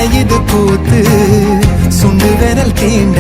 வளையுது கூத்து சுண்டு விரல் தீண்ட.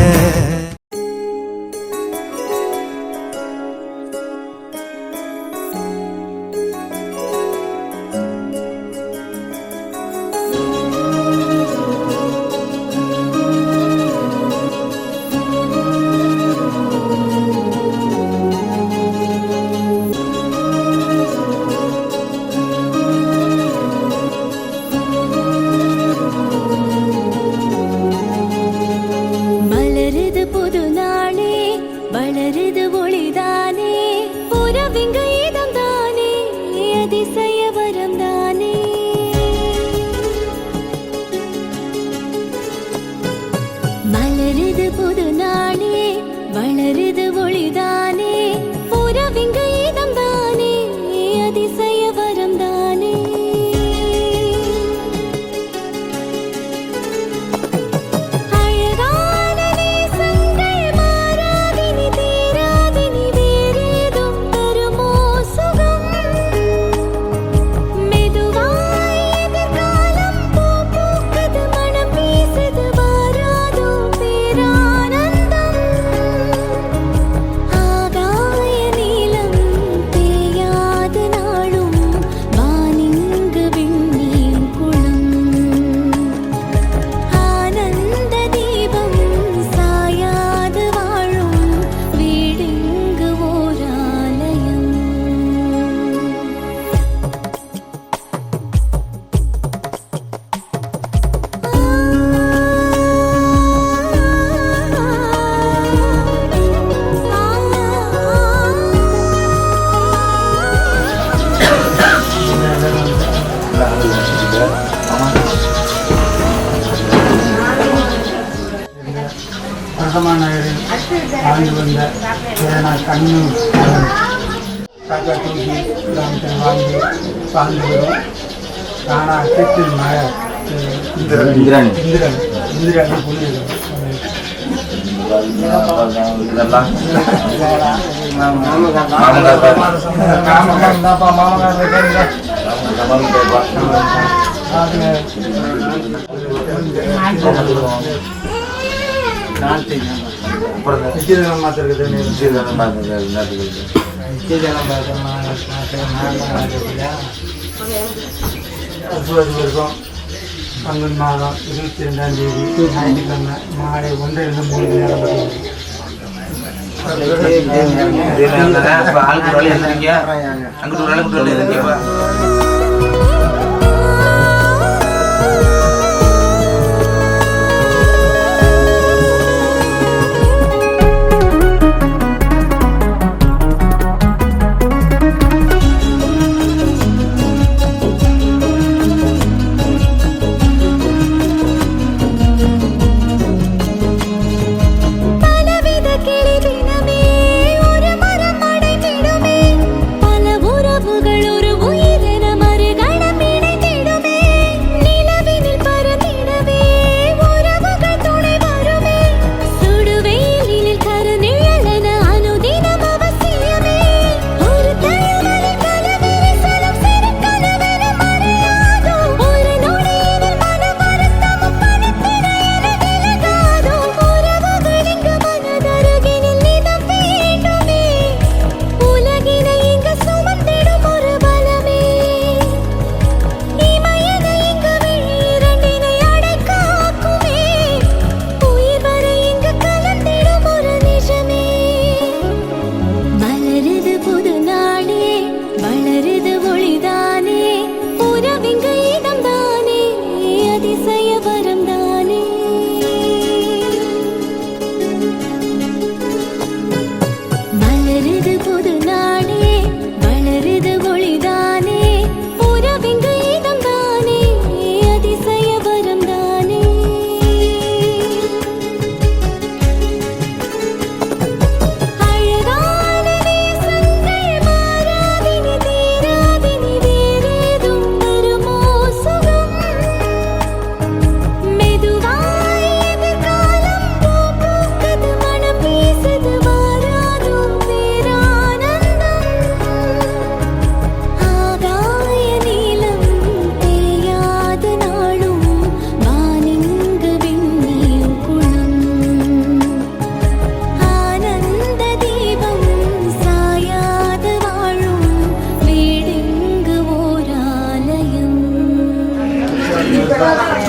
வளருது ஒளிதானே உறவிங்க இதம் தானே அதிசய வரம் தானே மலருது புது நாளே வளருது ஒளிதானே உறவிங்க இதம் தானே அதிசய வரம் தானே ஆண்டு வந்த கண்ணூர் காக்கா தூக்கி கிராமத்தில் வாழ்ந்து வாழ்ந்து வரும். ஆனால் கிட்டில் மழை இந்திராணி புரியுது. பங்குனி மாதம் 22ஆம் தேதி ஞாயிற்றுக்கிழமை மாலை 1 to 3 நேரம் பல உறவுகள் ஒரு உயிரினம்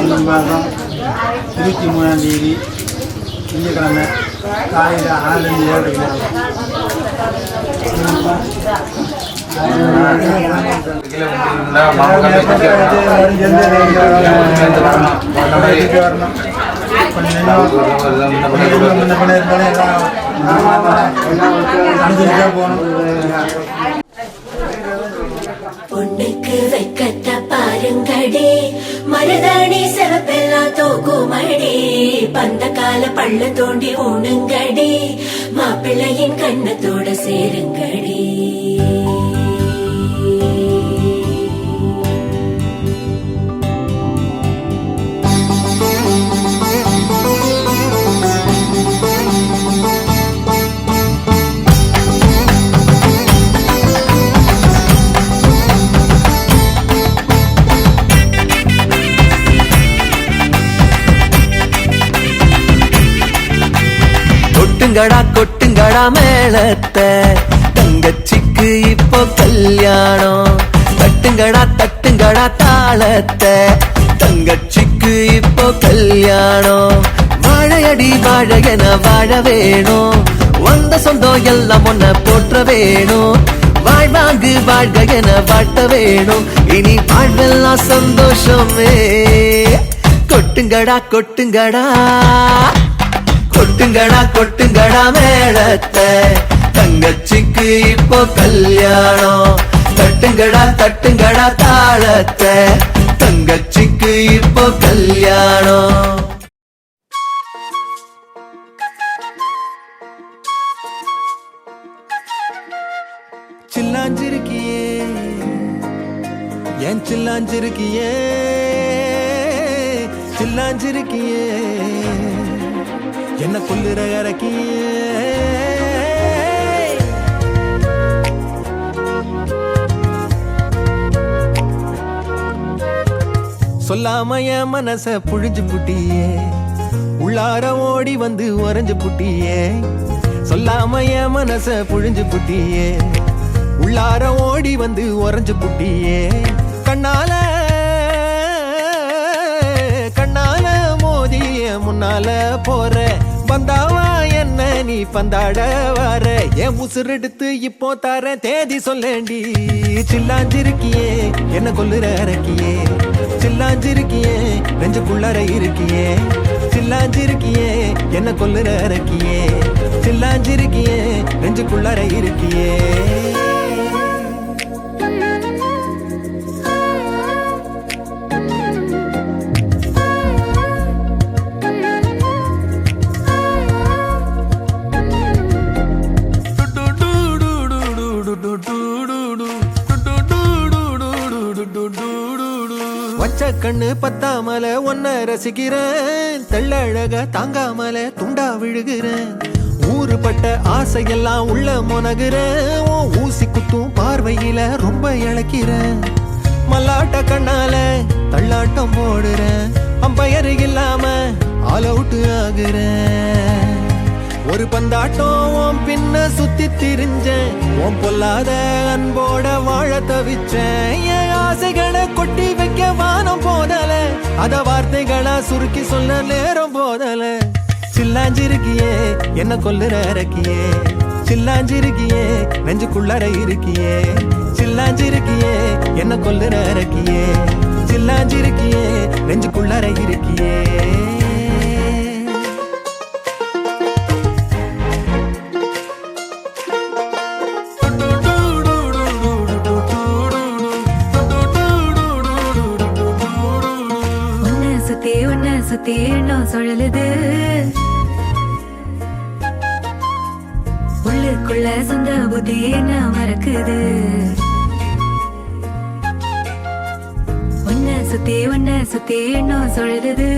ஜூன் மாதம் 23ஆம் தேதி திங்கட்கிழமை காலையில் 6லேருந்து 7 பொண்ணுக்கு வைக்கத்த பாருங்கடி மருதாணி சிவப்பெல்லாம் தூக்குமடி பந்த கால பள்ள தோண்டி ஊனுங்கடி மாப்பிள்ளையின் கண்ணத்தோட சேருங்கடி கொட்டுங்கடா கொட்டுங்கடா மேளத்தை தங்கச்சிக்கு இப்போ கல்யாணம் தட்டுங்கடா தட்டுங்கடா தாளத்தை தங்கச்சிக்கு இப்போ கல்யாணம் வாழையடி வாழையன வாழ வேணும் வந்த சொந்தம் எல்லாம் ஒன்ன போற்ற வேணும் வாழ்வாங்கு வாழ்க என வாட்ட வேணும் இனி வாழ்வெல்லாம் சந்தோஷமே கொட்டுங்கடா கொட்டுங்கடா கொட்டுங்கடா கொட்டுங்கடா மேளத்தை தங்கச்சிக்கு இப்போ கல்யாணம் தட்டுங்கடா தட்டுங்கடா தாளத்தை தங்கச்சிக்கு இப்போ கல்யாணம் சில்லாஞ்சிருக்கியே ஏன் சில்லாஞ்சிருக்கியே சில்லாஞ்சிருக்கியே என்ன கொல்லுற இறக்கியே சொல்லாம என் மனச புழிஞ்சு புட்டியே உள்ளார ஓடி வந்து உறைஞ்சு புட்டியே சொல்லாம என் மனச புழிஞ்சு புட்டியே உள்ளார ஓடி வந்து உறைஞ்சு புட்டியே கண்ணால கண்ணால மோதிய முன்னால போற பந்தாவா என்ன நீ பந்தாட வர என் உசுரெடுத்து இப்போ தர தேதி சொல்லேண்டி சில்லாஞ்சிருக்கியே என்ன கொல்லுற இறக்கியே சில்லாஞ்சிருக்கியே நெஞ்சுக்குள்ளற இருக்கியே சில்லாஞ்சிருக்கியே என்ன கொல்லுற இறக்கியே சில்லாஞ்சிருக்கியே நெஞ்சுக்குள்ளற இருக்கியே வச்ச கண்ணு பத்தாமல ஒன்ன ரசிக்கிறேன் தெள்ளழக தாங்காமல துண்டா விழுகிறேன் ஊறுபட்ட ஆசையெல்லாம் உள்ள மொனகுறேன் ஊசி குத்தும் பார்வையில ரொம்ப இழக்கிறேன் மல்லாட்ட கண்ணால தள்ளாட்டம் போடுறேன் அம்பயரு இல்லாம ஆல் அவுட் ஆகுறேன் ஒரு பந்தாட்டம் பின்ன சுத்தி திரிஞ்சேன் உன் பொல்லாத அன்போட வாழ தவிச்சேன் என் ஆசைகளை கொட்டி வைக்க வானம் போதல அத வார்த்தைகளா சுருக்கி சொல்ல நேரம் போதல சில்லாஞ்சிருக்கியே என்ன கொல்லுற இறக்கியே சில்லாஞ்சிருக்கியே நெஞ்சுக்குள்ளற இருக்கியே சில்லாஞ்சிருக்கியே என்ன கொல்லுற இறக்கியே சில்லாஞ்சிருக்கியே நெஞ்சுக்குள்ளற இருக்கியே சுத்தி எண்ணம் சுழலுது உள்ளுக்குள்ள சொந்த புத்தி என்ன மறக்குது உன்ன சுத்தி எண்ணம் சுழலுது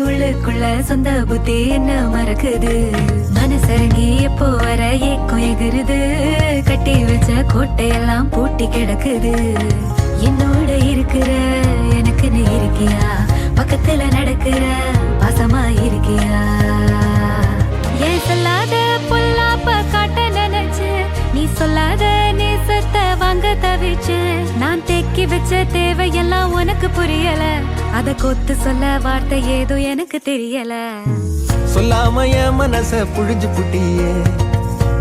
உள்ளுக்குள்ள சொந்த புத்தி என்ன மறக்குது மனசரங்கி எப்போ வர ஏக்கம் எகுருது கட்டி வச்ச கோட்டையெல்லாம் பூட்டி கிடக்குது என்னோட இருக்கிற எனக்குன்னு இருக்கியா பக்கத்துல நடக்கிற பாசமா இருக்கியா ஏன் சொல்லாத பொல்லாப்ப காட்ட நினைச்சு நீ சொல்லாத நேசத்தை வாங்க மறக்க தவிச்சேன். நான் தேக்கி வச்ச தேவையெல்லாம் உனக்கு புரியல. அத கொத்து சொல்ல வார்த்தை ஏதோ எனக்கு தெரியல. சொல்லாம என் மனச புழிஞ்சு புட்டியே,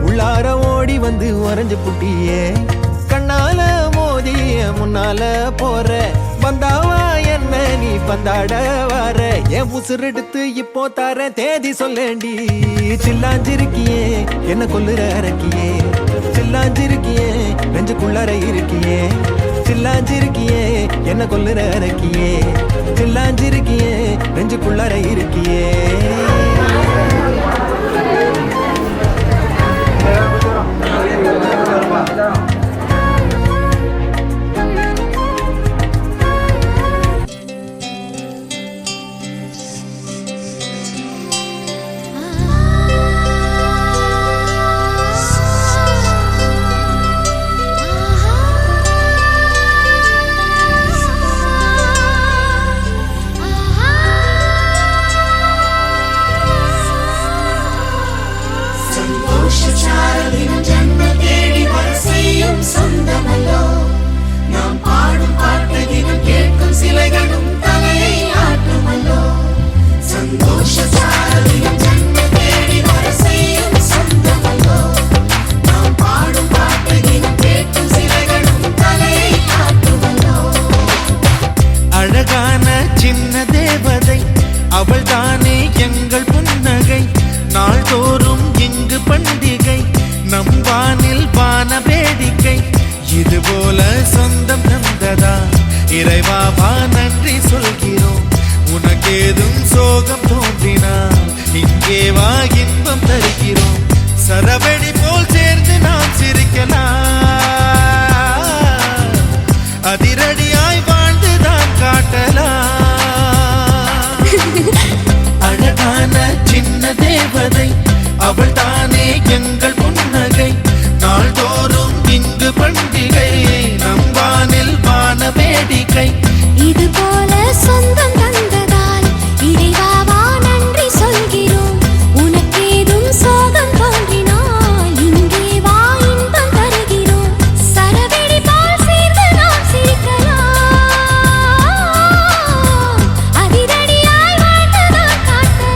உள்ளார ஓடி வந்து உறைஞ்சு புட்டியே. கண்ணால மோதிய முன்னால போற, வந்தாவா என்ன நீ பந்தாட வார. என் உசுரெடுத்து இப்போ தர தேதி சொல்லேண்டி. சில்லாஞ்சிருக்கியே என்ன கொல்லுற அரக்கியே, சில்லாஞ்சிருக்கியே நெஞ்சுக்குள்ளார இருக்கியே. சில்லாஞ்சிருக்கியே என்ன கொல்லுற அரக்கியே, சில்லாஞ்சிருக்கியே நெஞ்சுக்குள்ளார இருக்கியே. அழகான சின்ன தேவதை அவள் தானே எங்கள் புன்னகை. நாள்தோறும் இங்கு பண்டிகை, நம் வானில் வான வேடிக்கை. இது போல சொந்தம் தந்ததா இறைவா, வா நன்றி சொல்கிறோம். உனக்கேதும் சோகம் தோன்றினா இங்கே வா இன்பம் தருகிறோம். சரவெடி போல் சேர்ந்து நாம் சிரிக்கலாம், அதிரடியாய் வாழ்ந்துதான் காட்டலாம். அழகான சின்ன தேவதை அவள் தானே எங்கள் புன்னகை. நாள்தோறும் இங்கு பண்டிகை, நம் வானில் வான வேடிக்கை. இது போல சொந்தம் தந்ததால் இறைவாவா நன்றி சொல்கிறோம். உனக்கேதும் சோகம் தோன்றினால் இங்கே வா இன்பம் தருகிறோம். சரவெடி போல் சேர்ந்து நாம் சிரிக்கலாம், அதிரடியாய் வாழ்ந்துதான் காட்டலாம்.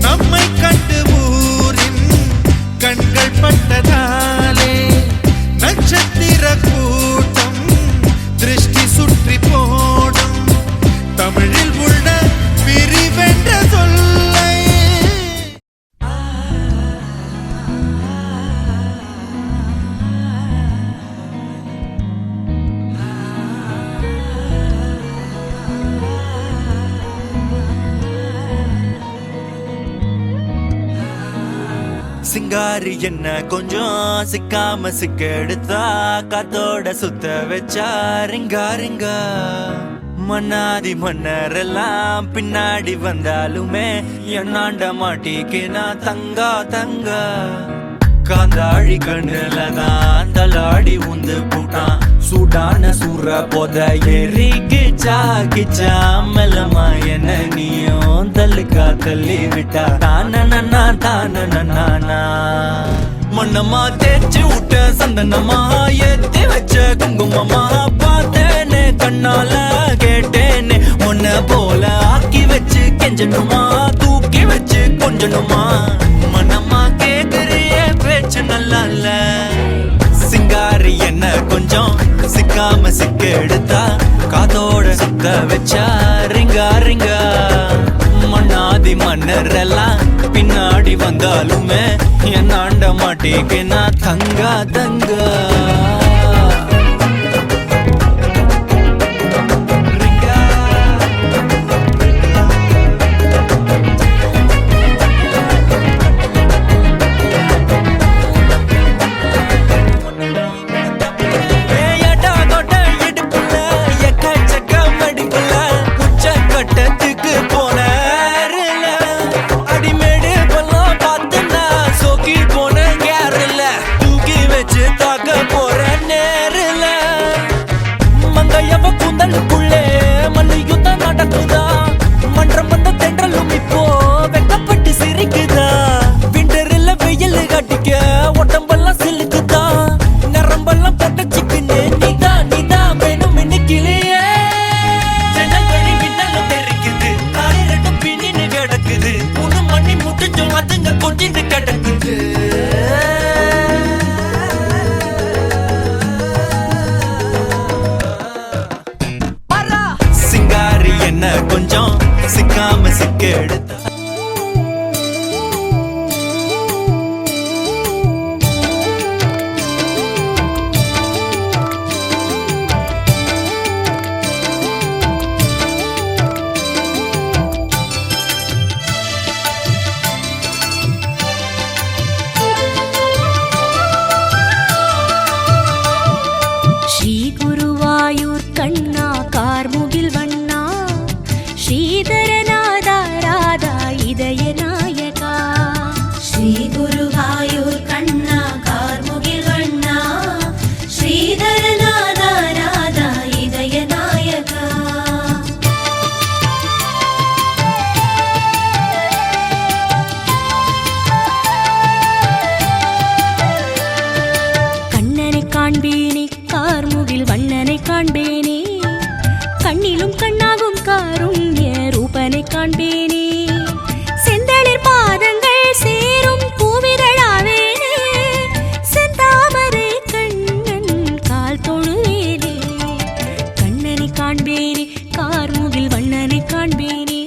நம்மை கண்டு ஊரின் கண்கள் பட்டதாலே நட்சத்திர கூட்டம் திருஷ்டி சுற்றி போடும். தமிழில் உள்ள பிரிவென்ற சொல்லை சிங்காரி என்ன கொஞ்சம் சிக்காம சிக்க எடுத்தா, காத்தோட சுத்த வச்சா ரிங்கா ரிங்கா. மன்னாதி மன்னரெல்லாம் பின்னாடி வந்தாலுமே என்னாண்ட மாட்டிக்கு நான் தங்கா தங்கா. காந்தாழி கண்ணுல தான் தலாடி உந்து போட்டான், சூடான சூற போத எரிக்கிச்சா கிச்சா. மெல்லமா என்ன நீயும் தள்ளுக்கா தள்ளி விட்டா, தானனா தானனா. மண்ணம்மா தேய்ச்சி விட்ட சந்தனமா, ஏத்தி வச்ச குங்குமமா. பார்த்தேனே கண்ணால கேட்டேனே உன்ன போல ஆக்கி வச்சு கெஞ்சணுமா, தூக்கி வச்சு கொஞ்சணுமா. மனமா கேக்குறிய பேச்சு நல்லா இல்ல. சிங்காரி என்ன கொஞ்சம் சிக்காம சிக்க எடுத்தா, காதோட சுத்த வச்சா ரிங்கா ரிங்கா. மண்ணாதி ஜாதி மன்னரெல்லாம் பின்னாடி வந்தாலுமே என் ஆண்ட மாட்டேக்கு நான் தங்கா தங்கா சிங்காரி என்ன கொஞ்சம் சிக்காம சிக்க எடுத்த காண்பேனே கார்முகில் வண்ணனை காண்பேனே கண்ணிலும் கண்ணாகும் காருண்ய ரூபனை காண்பேனே செந்தளிர் பாதங்கள் சேரும் பூவிதழாவேனே செந்தாமரை கண்ணன் கால் தொழுவேனே கண்ணனை காண்பேனே கார்முகில் வண்ணனை காண்பேனே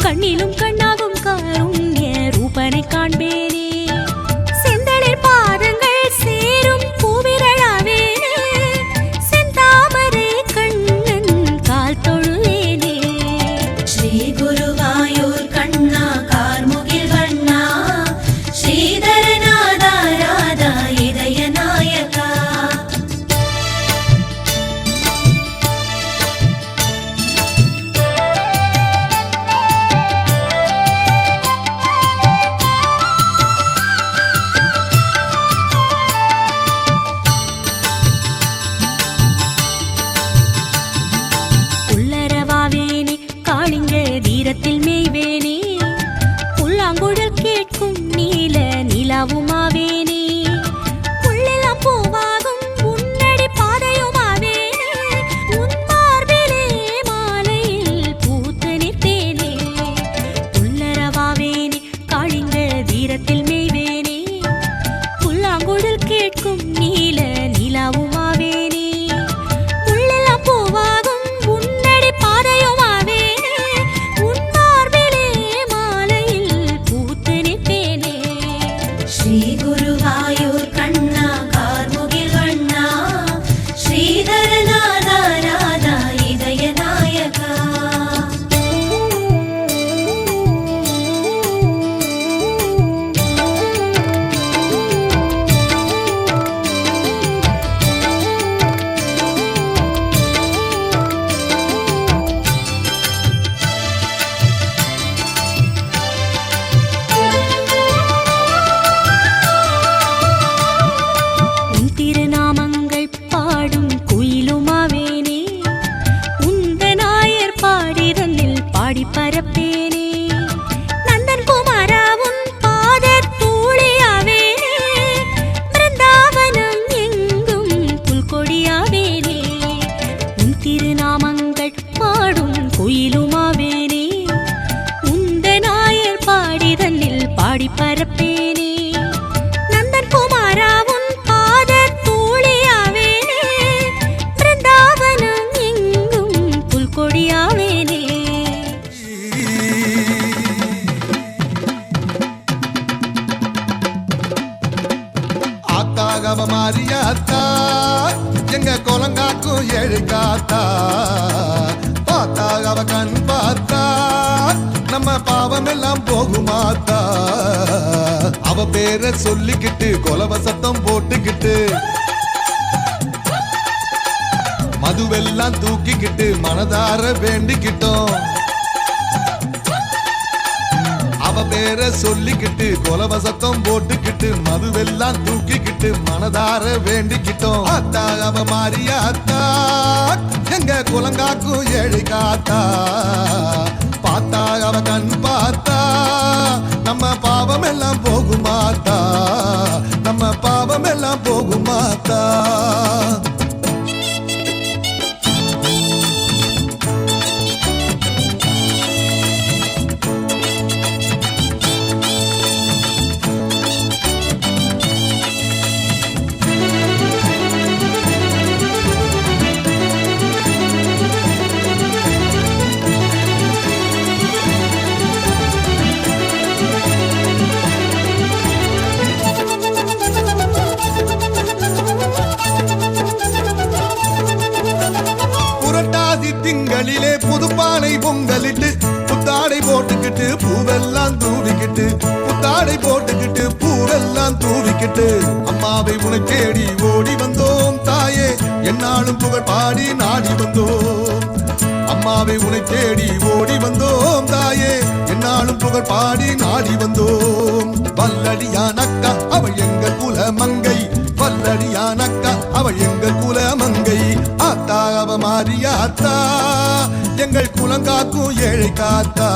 கண்ணிலும் கண்ணாகும் காருண்ய ரூபனை காண்பேனே தீரத்தில் மேய்வேனே புல்லாங்குழல் கேட்கும் நீல நிலாவுமாவேனே புள்ளெல்லாம் பூவாகும் உன்னடி பாதையுமாவேனே உன் மார்பிலே மாலையில் பூத்து நிற்பேனே புல்லரவாவேனே காளிங்க தீரத்தில் மேய்வேனே புல்லாங்குழல் கேட்கும் நீல நிலாவுமாவேனே புள்ளெல்லாம் பூவாகும் உன்னடி பாதையுமாவே ஸ்ரீ குருவாயூர் கண்ணா கார்முகில் வண்ணா ஸ்ரீதரநாதா ராதா இதய நாயகா பரப்பேனே நந்தன் குமாரா உன் பாத தூளியாவேனே பிருந்தாவனம் எங்கும் புல்கொடியாவேனே உன் திருநாமங்கள் பாடும் குயிலுமாவேனே உந்த நாயர் பாடிதனில் பாடி பரப்பேனே நந்தன் குமாரா உன் பாத தூளியாவேனே பிருந்தாவனம் எங்கும் புல்கொடியாவேனே மாரியாத்தா எங்க குலங்காக்கும் ஏழு காத்தா பார்த்தா அவ கண் பார்த்தா நம்ம பாவம் எல்லாம் போகுமாத்தா அவ பேரை சொல்லிக்கிட்டு கொலவ சத்தம் போட்டுக்கிட்டு மதுவெல்லாம் தூக்கிக்கிட்டு மனதார வேண்டிக்கிட்டோம் அவ பேரை சொல்லிக்கிட்டு கொலவசத்தம் போட்டுக்கிட்டு மதுவெல்லாம் தூக்கிக்கிட்டு மனதார வேண்டிக்கிட்டோம் அத்தா அவ மாரியாத்தா எங்க குலங்காக்கும் ஏழை காத்தா பார்த்தா அவ கண் பார்த்தா நம்ம பாவம் எல்லாம் போகுமாத்தா நம்ம பாவம் எல்லாம் போகுமாத்தா திங்களிலே புதுப்பானை பொங்கலிட்டு புத்தாடை போட்டுக்கிட்டு பூவெல்லாம் தூவிக்கிட்டு புத்தாடை போட்டுக்கிட்டு பூவெல்லாம் தூவிக்கிட்டு அம்மாவை உனை தேடி ஓடி வந்தோம் தாயே என்னாலும் புகழ் பாடி நாடி வந்தோம் அம்மாவை உனை தேடி ஓடி வந்தோம் தாயே என்னாலும் புகழ் பாடி நாடி வந்தோம் வல்லடியான் அக்கா அவள் எங்கள் குல மங்கை வல்லடியான் அக்கா அவள் எங்கள் குல மங்கை ஆத்தா அவ மாரியாத்தா எங்கள் குலங்காக்கும் ஏழை காத்தா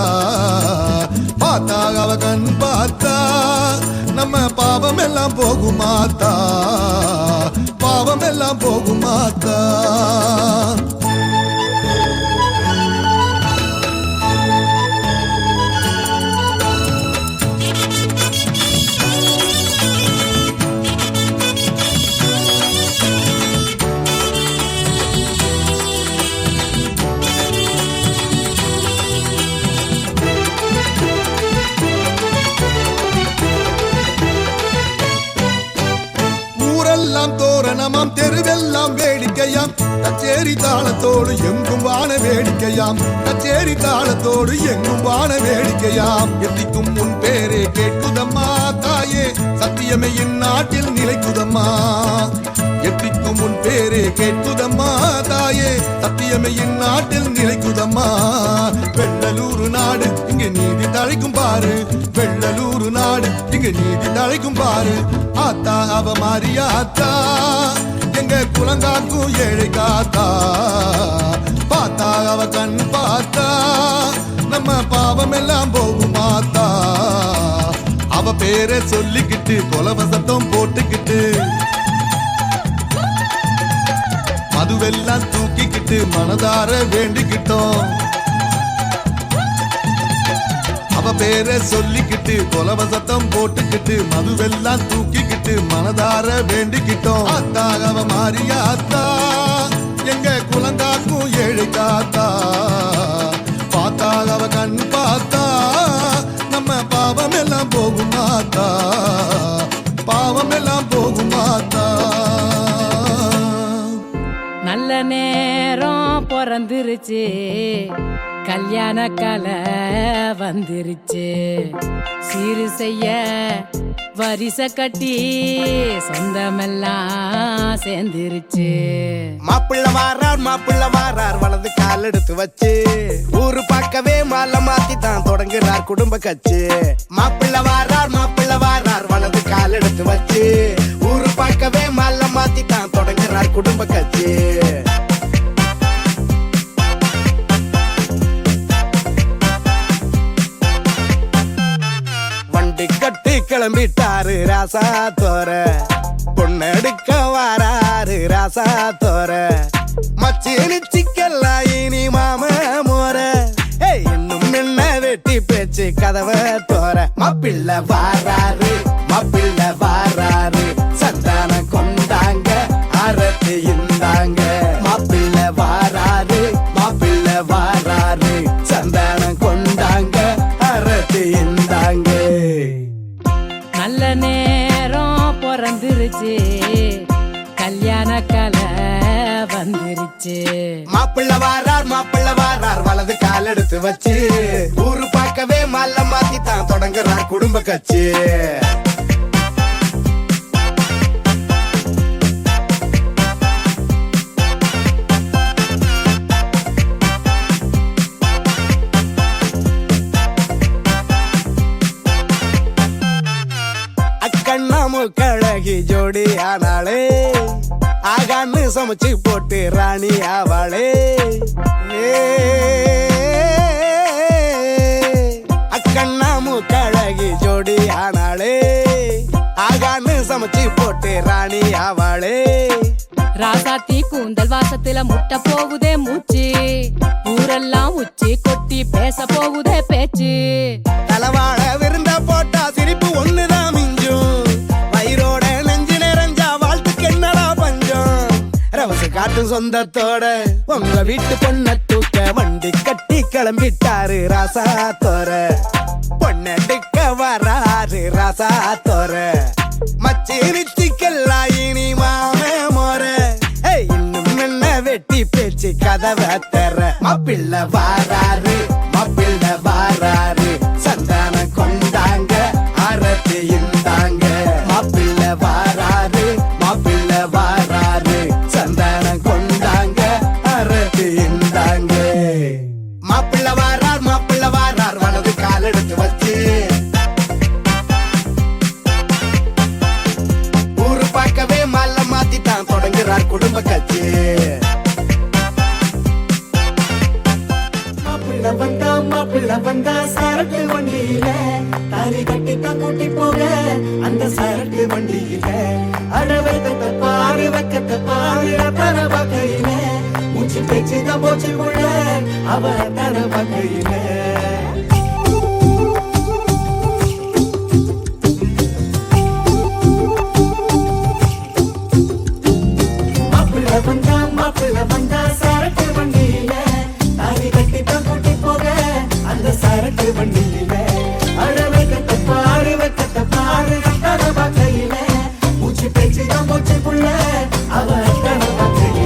பார்த்தா அவ கண் பார்த்தா நம்ம பாவம் எல்லாம் போகுமாத்தா பாவம் எல்லாம் போகுமாத்தா தோரணமாம் தெருவெல்லாம் வேடிக்கையாம் கச்சேரி தாளத்தோடு எங்கும் வான வேடிக்கையாம் கச்சேரி தாளத்தோடு எங்கும் வான வேடிக்கையாம் எத்திக்கும் முன் பேரே கேட்குதம்மா தாயே சத்தியமே இந்நாட்டில் நிலைக்குதம்மா எத்திக்கும் முன் பேரே கேட்குதம்மா தாயே சத்தியமே இந்நாட்டில் நிலைக்குதம்மா வெள்ளலூர் நாடு இங்க நீதி தழைக்கும் பாரு வெள்ளலூர் நாடு இங்க நீதி தழைக்கும் பாரு ஆத்தா அவ மாரியாத்தா எங்க குலங்காக்கும் ஏழை காத்தா பார்த்தா அவ கண் பார்த்தா நம்ம பாவம் எல்லாம் போகுமாத்தா அவ பேரை சொல்லிக்கிட்டு கொலவசத்தம் போட்டுக்கிட்டு மதுவெல்லாம் தூக்கிக்கிட்டு மனதார வேண்டிக்கிட்டோம் அவ பேரை சொல்லிக்கிட்டு கொலவசத்தம் போட்டுக்கிட்டு மதுவெல்லாம் தூக்கிக்கிட்டு மனதார வேண்டிக்கிட்டோம் ஆத்தா அவ மாரியாத்தா எங்க குலங்காக்கும் ஏழை காத்தா பார்த்தா அவ கண் பார்த்தா நம்ம பாவம் எல்லாம் போகுமாத்தா பாவம் எல்லாம் போகுமாத்தா நல்ல நேரம் பிறந்துருச்சு கல்யாண கலை வந்துருச்சு சீரு செய்ய வரிசை கட்டி சொந்தமெல்லாம் சேர்ந்துருச்சு மாப்பிள்ள வாரார் வலது கால் எடுத்து வச்சு ஊரு பார்க்கவே மாலை மாத்தி தான் தொடங்குறார் குடும்ப கட்சி மாப்பிள்ள வாரார் வலது கால் எடுத்து வச்சு ஊரு பார்க்கவே மாலை மாத்தி தான் தொடங்குறார் குடும்ப கட்சி கட்டி கிளம்பிட்டாரு ராசா தோர பொண்ணெடுக்க வாராரு ராசா தோர மச்சினி சிக்கல்லாம் இனி மாம மோர இன்னும் என்ன வெட்டி பேச்சு கதவை தோர மாப்பிள்ள வாராரு சந்தானம் கொண்டாங்க அரத்து இந்தாங்க மாப்பிள்ள வாராரு சந்தானம் கொண்டாங்க அரத்து இந்தாங்க நல்ல நேரம் பிறந்துருச்சு வந்திருச்சு. மாப்பிள்ள வாரார் வலது கால் எடுத்து வச்சு ஊரு பார்க்கவே மாலை மாத்தி தான் தொடங்குறார் குடும்ப கட்சி. அக்கண்ணாமு கழகி ஜோடி ஆனாளே ஆகான்னு சமைச்சு போட்டு ராணி ஆவாளே. அக்கண்ணாமு கழகி ஜோடி ஆனாளே ஆகான்னு சமைச்சு போட்டு ராணி ஆவாளே. ராசாத்தி கூந்தல் வாசத்துல முட்டை போகுதே மூச்சு, ஊரெல்லாம் உச்சி கொட்டி பேச போகுதே பேச்சு. தலவாழ விருந்த போட்டா சிரிப்பு ஒண்ணுதான் மிஞ்சும், வயிறோட நெஞ்சு நிறைஞ்சா வாழ்த்துக்கு என்னடா பஞ்சம். ரவசு காட்டு சொந்தத்தோட உங்க வீட்டு பொண்ண தூக்க வண்டி கட்டி கிளம்பிட்டாரு ராசாத்தோர. பொண்ணடிக்க வராரு ராசாத்தோர. மச்சி நித்திக்கெல்லாம் இனி மாமே மோர. இன்னும் என்ன வெட்டி பேச்சு கதவை தர. மாப்பிள்ள வாராரு சந்தானம் கொண்டாங்க ஆரத்தி இந்தாங்க. மாப்பிள்ள வாராரு சந்தானம் கொண்டாங்க ஆரத்தி இந்தாங்க. மாப்பிள்ள வாரார் வலது கால் எடுத்து வச்சு ஊரு பார்க்கவே மாலை மாத்தி தான் தொடங்குறார் குடும்ப கட்சி. மாப்பிள்ள வந்தா சரக்கு வண்டியில தாலி கட்டித்தான் கூட்டி போக அந்த சரக்கு வண்டியில அடவக்கத்தை பாரு வக்கத்தை பாரு தர வகையில மூச்சு பேச்சுதான் போச்சு புள்ள அவ தர வகையில. மாப்பிள்ள வந்தா சரக்கு வண்டியில தாலி கட்டித்தான் கூட்டி போக அந்த சரக்கு வண்டியில அடவக்கத்தை பாரு தர வகையில மூச்சு பேச்சுதான் போச்சு புள்ள அவ தர வகையில.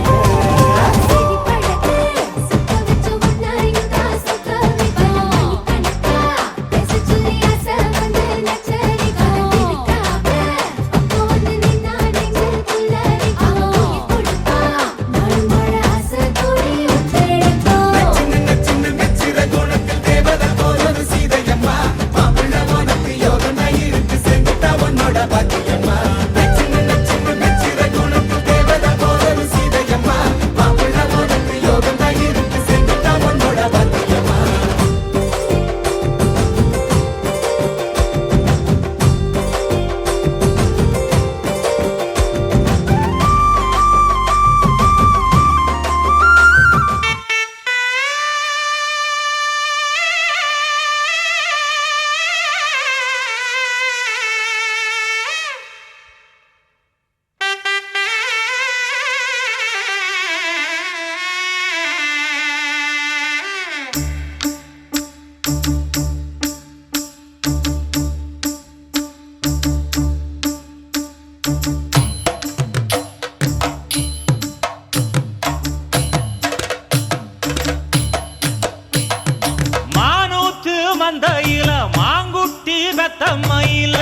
மந்தையில மாங்குட்டி பெத்தம்மையில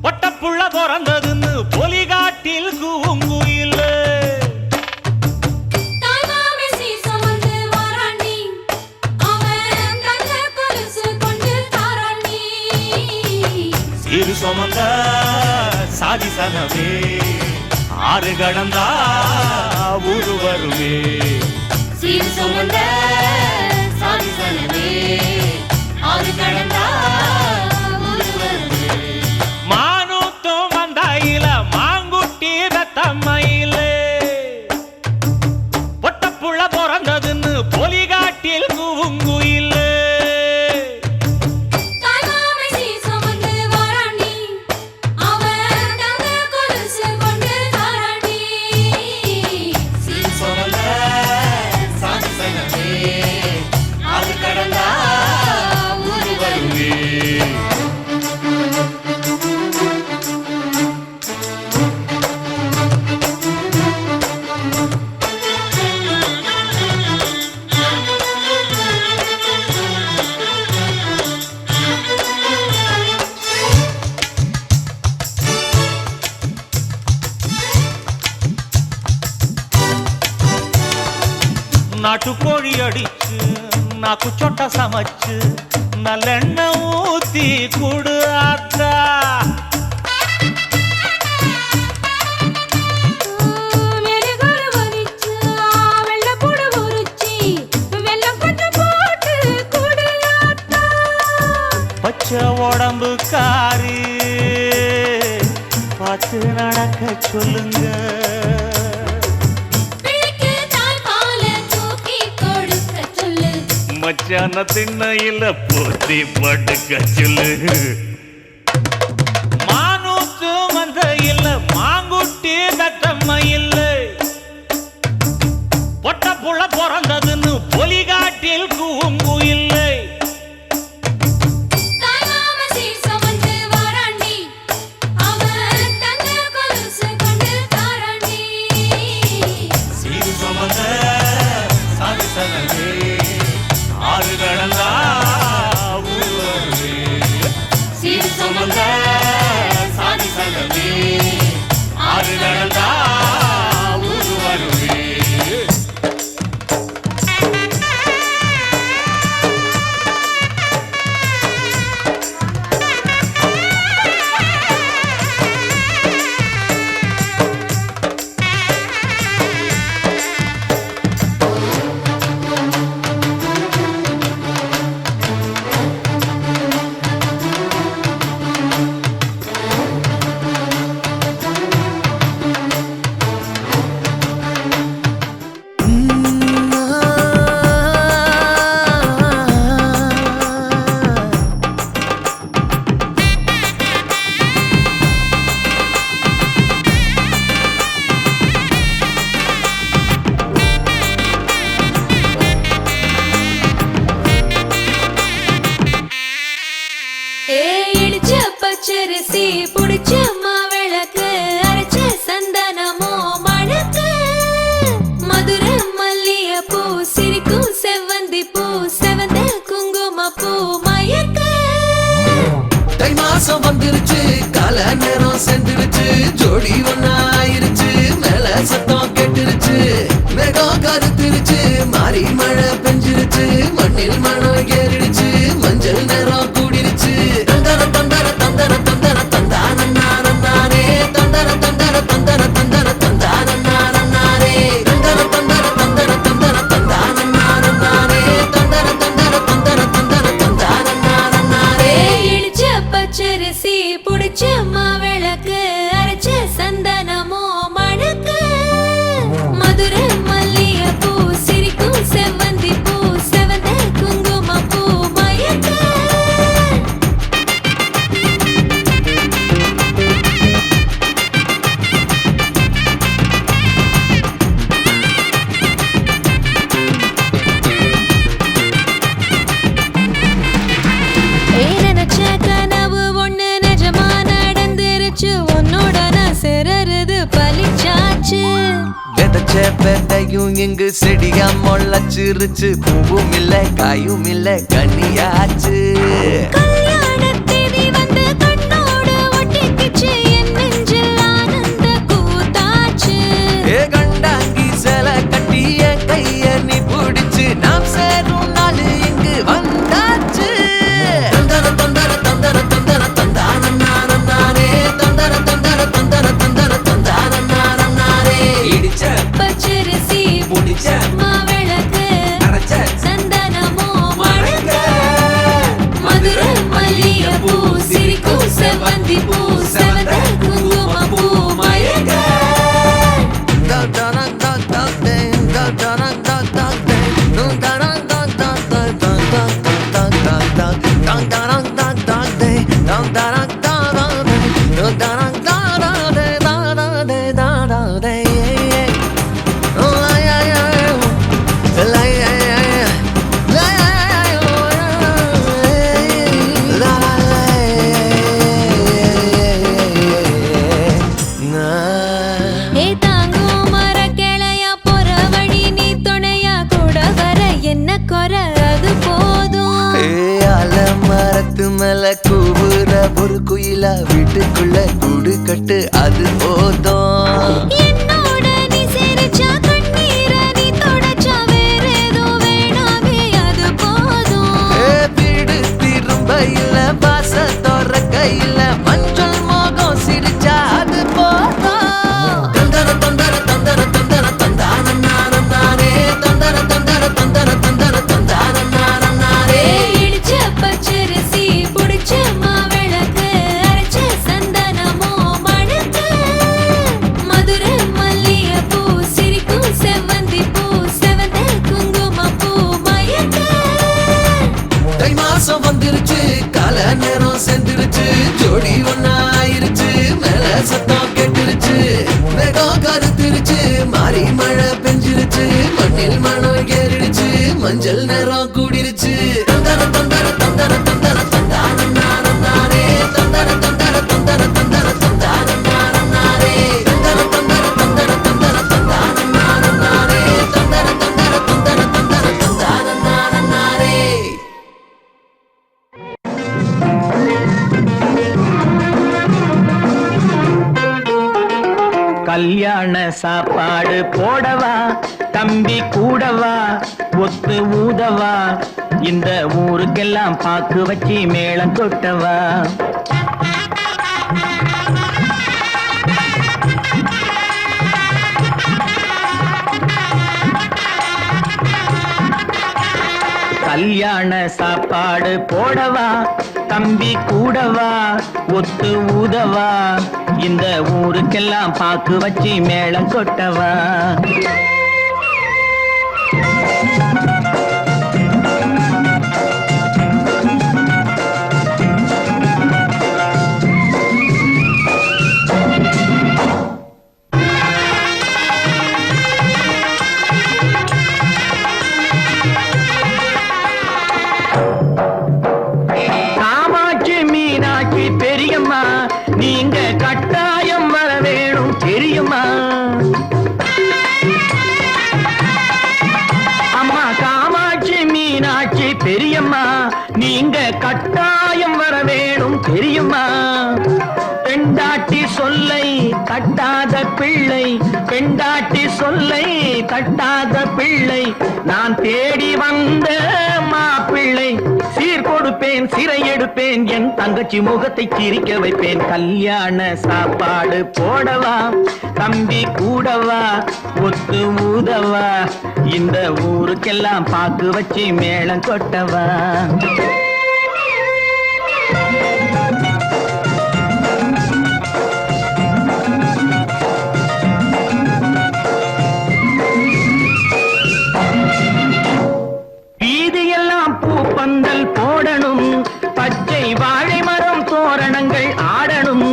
ஒட்டப்புள்ள பிறந்ததுன்னு பொலிகாட்டில் கூங்குயில. சீரு சுமந்த சாதி சனவே ஆறு கடந்தா ஊரு வருவே. சீர் சுமந்த சாதி சனவே ஆறு கடந்தா ஊரு வருவே. மானூத்தும் மந்தையில மாங்குட்டி பெத்தம்மையில ஒட்டப்புள்ள பிறந்ததுன்னு பொலிகாட்டில் கூங்குயில. சீர் சுமந்த சாதி சனவே நாட்டுக்கோழி அடிச்சு நாக்கு சொட்ட சமைச்சு நல்லெண்ணெய் ஊத்தி குடு ஆத்தா. பச்சை உடம்பு காரி பார்த்து நடக்க சொல்லுங்க. மச்சான திண்ணையில போத்தி படுக்க சொல்லு. மானூத்து மந்த இல்ல மாங்குட்டி தத்தம்ம இல்ல பொட்ட புள்ள பிறந்ததுன்னு பொலிகாட்டில் கூங்கு இல்லை. ஆறு கடந்தா சீர் சுமந்த சாதி சங்கமே ஆறு கடந்தா ஊரு வருவே. பச்சரிசி புடிச்ச மாவிளக்கு அரைச்ச சந்தனமோ மணக்கு மதுரை மல்லிய பூ சிரிக்கும் செவ்வந்தி பூ செவந்த குங்கும பூ மயக்க. தை மாசம் வந்துருச்சு கால நேரம் சென்றுருச்சு ஜோடி ஒன்னாயிருச்சு மேல சத்தம் கெட்டுருச்சு மேகம் கருத்துருச்சு மாறி மழை பெஞ்சிருச்சு மண்ணில் மனம் ஏறிடுச்சு மஞ்சள் நேரம் கூடிருச்சு. தந்தர தந்தர தந்தர தந்தர தந்தானே தந்தர தந்தர தந்தர தந்தர தந்தானே தந்தர தந்தர தந்தர தந்தர தந்தானே தந்தர தந்தர தந்தர தந்தர தந்தானே. இடிச்ச பச்சரிசி புடிச்ச மாவிளக்கு அரைச்ச சந்தனமோ மணக்கு மதுரை மல்லிய பூ சிரிக்கும் செவ்வந்தி பூ செவந்த குங்கும பூ மயக்க. நினைச்ச கனவு ஒண்ணு நிஜமா நடந்துருச்சு உன்னோட நான் சிறருது பலிச்சாச்சு. விதைச்ச விதையும் இங்கு செடியா முளைச்சிருச்சு பூவும் இல்ல காயும் இல்ல கனியாச்சு. கல்யாணத்தேதி வந்து கண்ணோடு ஒட்டிக்கிச்சு என் நெஞ்சில் ஆனந்த கூத்தாச்சு. ஏ கண்டாங்கி சில கட்டி என் கைய நீ பிடிச்சு நாம் சேரும் நாள் இங்கு வந்தாச்சு. தந்தர தந்தர தந்தர தந்தர தந்தானே தந்தர தந்தர தந்தர தந்தர தந்தானே. இடிச்ச பச்சரிசி புடிச்ச மாவிளக்கு அரைச்ச சந்தனமோ மணக்க மதுரை மல்லிய பூ சிரிக்கும் செவ்வந்தி பூ செவந்த குங்கும பூ மயக்க. ஏ தாங்கும் மர கிளையா போற வழி நீ துணையா கூட வர என்ன குறை அது போதும். மரத்து மேல கூவுற ஒரு குயிலா வீட்டுக்குள்ள கூடு கட்டு அது போதும். என்னோட நீ சிரிச்சா கண்ணீர நீ தொடச்சா வேற ஏதோ மஞ்சள் நேரம் கூடிருச்சு தந்தர தந்தர தந்தர தந்தர தந்தான நானே தந்தர தந்தர தந்தர தந்தர தந்தான நானே தந்தர தந்தர தந்தர தந்தர தந்தான நானே தந்தர தந்தர தந்தர தந்தர தந்தான நானே. கல்யாண சாப்பாடு போடவா தம்பி கூடவா ஒத்து ஊதவா இந்த ஊருக்கெல்லாம் பாக்கு வச்சு மேளம் கொட்டவா கல்யாண சாப்பாடு போடவா தம்பி கூடவா ஒத்து ஊதவா இந்த ஊருக்கெல்லாம் பாக்கு வச்சு மேளம் கொட்டவா காமாட்சி மீனாட்சி பெரியம்மா நீங்க கட்டாயம் வர வேணும் தெரியுமா அம்மா காமாட்சி மீனாட்சி பெரியம்மா நீங்க கட்டாயம் வர வேணும் தெரியுமா பெண்டாட்டி சொல்லை தட்டாத பிள்ளை பெண்டாட்டி சொல்லை தட்டாத பிள்ளை நான் தேடி வந்த மாப்பிள்ளை சீர் கொடுப்பேன் சிறை எடுப்பேன் என் தங்கச்சி முகத்தை சிரிக்க வைப்பேன் கல்யாண சாப்பாடு போடவா தம்பி கூடவா ஒத்து ஊதவா இந்த ஊருக்கெல்லாம் பாக்கு வச்சு மேளம் கொட்டவா வீதியெல்லாம் பூப்பந்தல் போடணும் பச்சை வாழை மரம் தோரணங்கள் ஆடணும்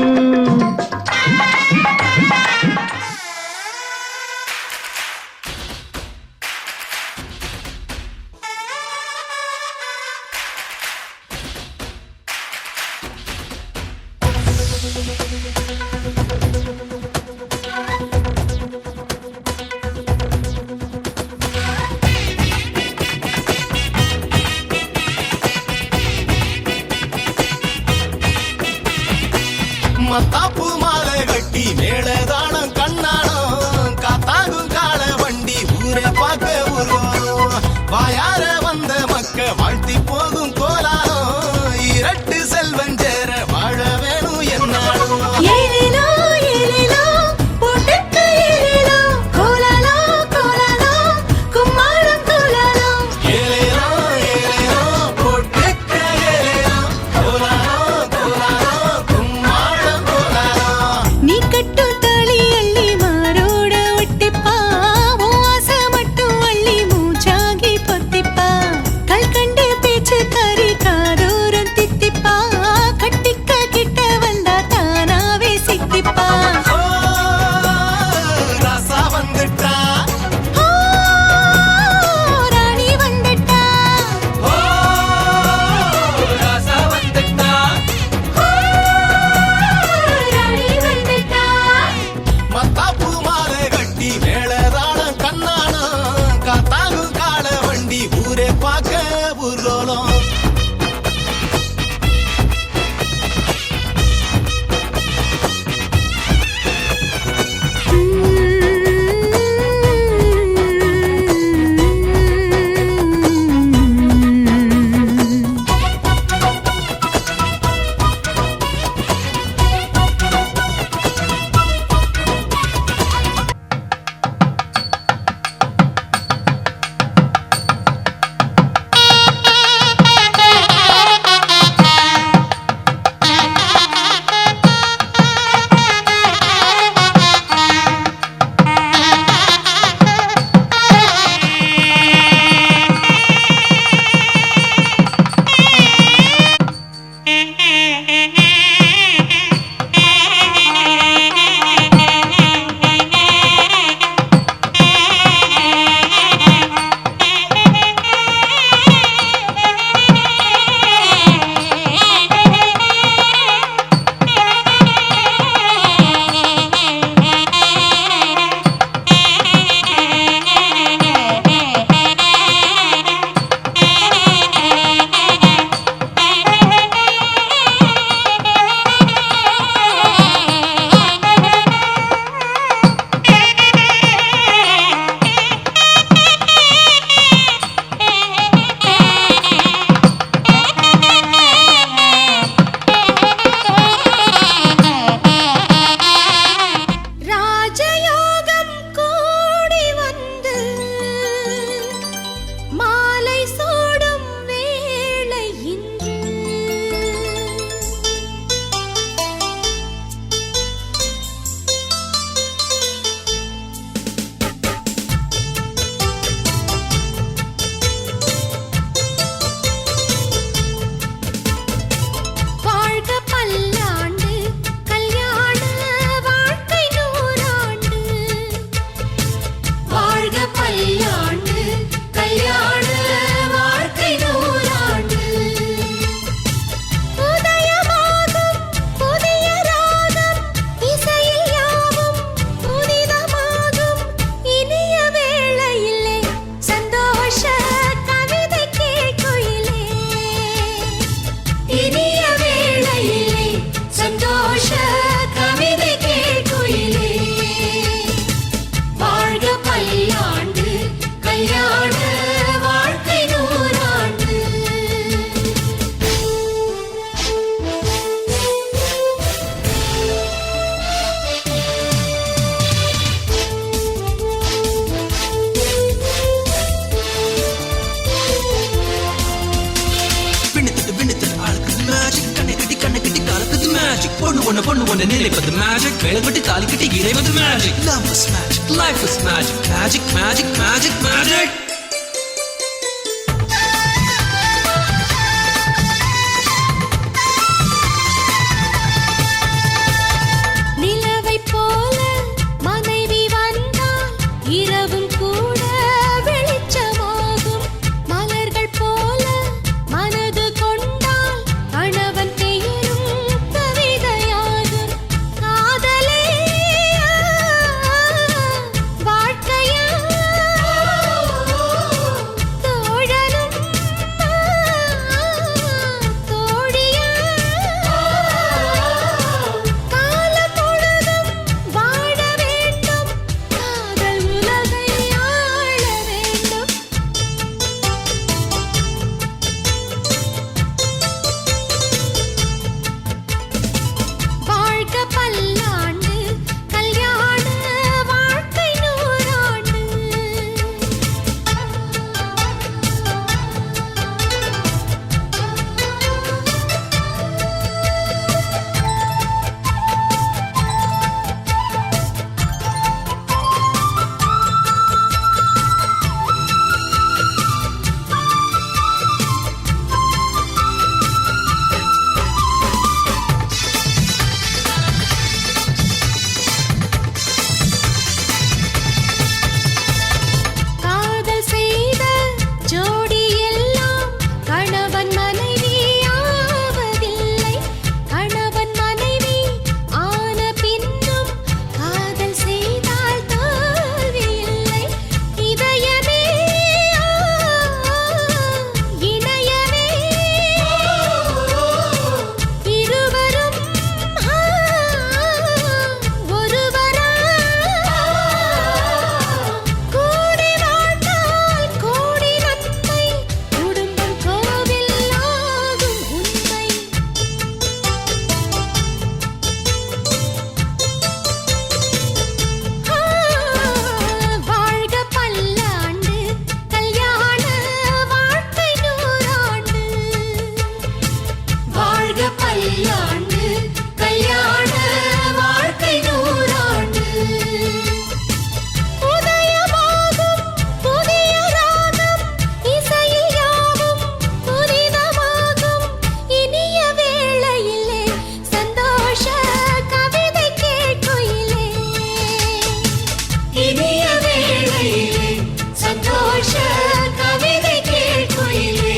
மத்தாப்பு மாலை கட்டி மேளதானம் கண்ணானம் காத்தாகும் கால வண்டி ஊரை பார்க்க ஊர்வலம் வாயார வந்த மக்க வாழ்த்தி போகும் கோலாரம் இரட்டு செல்வன் சேர வாழ வேணும் என்னாலும் ஏலேலோ ஏலேலோ போட்டுக்க ஏலேலோ கோலாலோ கோலாலோ கும்மாளம் கோலாலோ ஏலேலோ ஏலேலோ போட்டுக்க ஏலேலோ கோலாலோ கோலாலோ கும்மாளம் கோலாலோ நீ கட்டும் தாலி அள்ளி மாரோட ஒட்டிப்பா உன் ஆசை மட்டும் அள்ளி மூச்சாகி பொத்திப்பா கல் கண்டு பேச்சு கறி காதோரம் தித்திப்பா கட்டிக்க கிட்ட வந்தா தானாவே சிக்கிப்பா ஓ, ராசா வந்துட்டா ஓ, ராணி வந்துட்டா ஓ, ராசா வந்துட்டா ஓ, ராணி வந்துட்டா மத்தாப்பு மாலை கட்டி மேளதானம் கண்ணானம் காத்தாகும் கால வண்டி ஊரே பார்க்க ஊர்லோலம் பொண்ணு ஒண்ணு நிலைப்பது மேஜிக் வேலைப்பட்டு தாலி கட்டி இணைவது magic love is magic life is magic magic magic magic magic நிலவை போல மனைவி வந்தால் இரவும் கூட வெளிச்சமாகும் மலர்கள் போல மனது கொண்டால் கணவன் பெயரும் கவிதையாகும் காதலே வாழ்க்கையா தோழனும் தோழியா காலம் முழுதும் வாழ வேண்டும் காதல் உலகை ஆள வேண்டும் வாழ்க பல்லாண்டு கல்யாண வாழ்க்கை நூறாண்டு காதல் செய்த ஜோடி எல்லாம் கணவன் மனைவி ஆவதில்லை கணவன் மனைவி ஆன பின்னும் காதல் செய்தால் தோல்வி இல்லை இதயமே இணையவே இருவரும் ஒருவரா கூடி வாழ்ந்தால் கோடி நன்மை குடும்பம் கோவில் ஆகும் உண்மை வாழ்க பல்லாண்டு கல்யாண வாழ்க்கை நூறாண்டு வாழ்க பல்லாண்டு கல்யாண வாழ்க்கை நூறாண்டு உதயமாகும் புதிய ராகம் இசையில் யாவும் புனிதமாகும் இனிய வேளையிலே சந்தோஷ கவிதை கேட்குயிலே இனிய வேளையிலே சந்தோஷ கவிதை கேட்குயிலே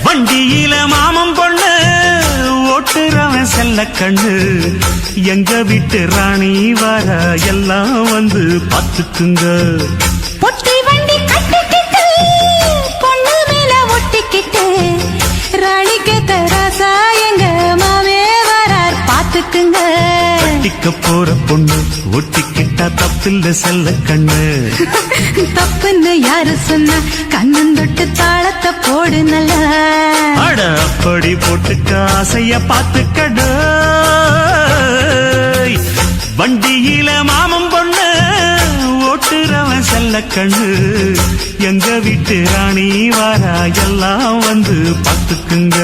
வண்டியில மாமன் பொண்ணு ஓட்டுறவன் செல்ல கண்ணு எங்க வீட்டு ராணி வர எல்லாம் வந்து பாத்துக்குங்க பொட்டி வண்டி கட்டிக்கிட்டு பொண்ணு மேல ஒட்டிக்கிட்டு ராணிக்கு தராசா எங்க மாமே வரார் பாத்துக்குங்க கட்டிக்க போற பொண்ணு ஒட்டிக்கிட்டா தப்பில்ல செல்ல கண்ணு தப்புன்னு யாரு சொன்னா கண்ணன் தொட்டு தாளத்தை போடு நல்லா அட அப்படி போட்டுக்க ஆசைய பாத்துக்கட வண்டியில மாமன் பொண்ணு ஓட்டுறவன் செல்ல கண்ணு எங்க வீட்டு ராணி வாரா எல்லாம் வந்து பாத்துக்குங்க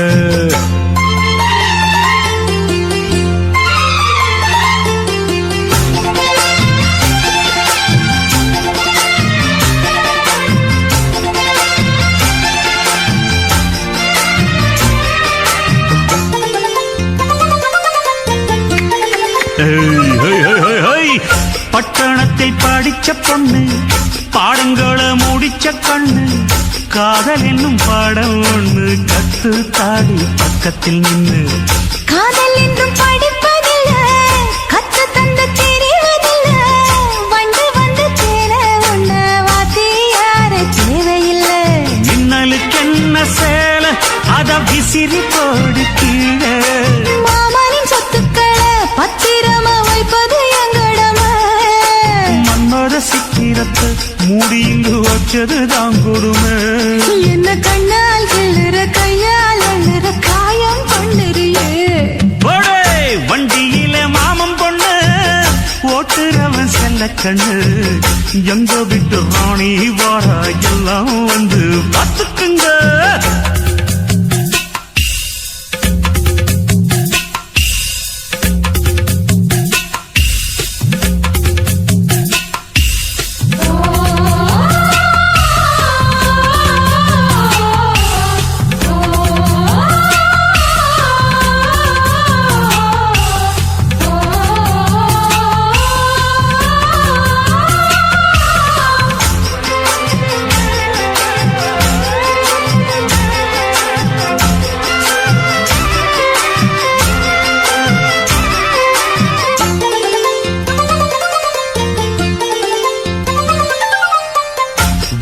பட்டணத்தில் படிச்ச பொண்ணு பாடங்களை முடிச்ச கண்ணு காதல் என்னும் பாடம் ஒண்ணு கத்து தாடி பக்கத்தில் நின்னு காதல் என்றும் படிப்பதில்ல கத்து தந்து தெரிவதில்ல வந்து வந்து தேர உன்ன வாத்தியார தேவையில்லை மின்னலுக்கு என்ன சேல அத விசிறி போடு கீழே மாமனின் சொத்துக்களை பத்திரமா வைப்பது எங்கடமை வைரத்தை மூடி இங்கு வச்சதுதான் கொடுமை. என்ன கண்ணால் கிள்ளுற கையால் அள்ளுற காயம் பண்ணுறியே. போடே வண்டியில மாமன் பொண்ணு ஓட்டுறவன் செல்ல கண்ணு. எங்க விட்டு ராணி வாரா எல்லாம் வந்து பார்த்துக்குங்க.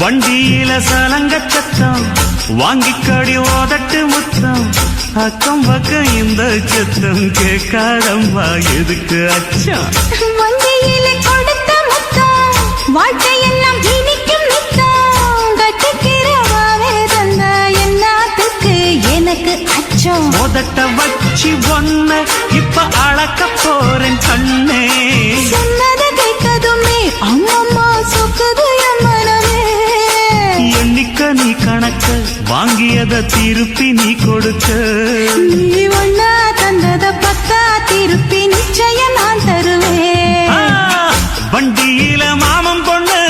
வண்டியில சலங்க சத்தம் வாங்கிக்கடி ஓதட்டு முத்தம். அக்கம் பக்கம் இந்த சத்தம் கேட்காதம்மா எதுக்கு அச்சம். வங்கியில கொடுத்த முத்தம் வாழ்க்கையெல்லாம் இனிக்கும் முத்தம். கட்டுக்கிறவாவே தந்த என்னத்துக்கு எனக்கு அச்சம். ஓதட்ட வச்சு ஒன்ன இப்ப அளக்க போறேன் கண்ணே. சொன்னதை கேட்கதுமே அம்மம்மா சொக்குது என் மனமே. எண்ணிக்க நீ கணக்க வாங்கியத திருப்பி நீ கொடுக்க. நீ ஒன்னா தந்தத பத்தா திருப்பி நிச்சயம் நான் தருவேன். வண்டியில மாமன் பொண்ணு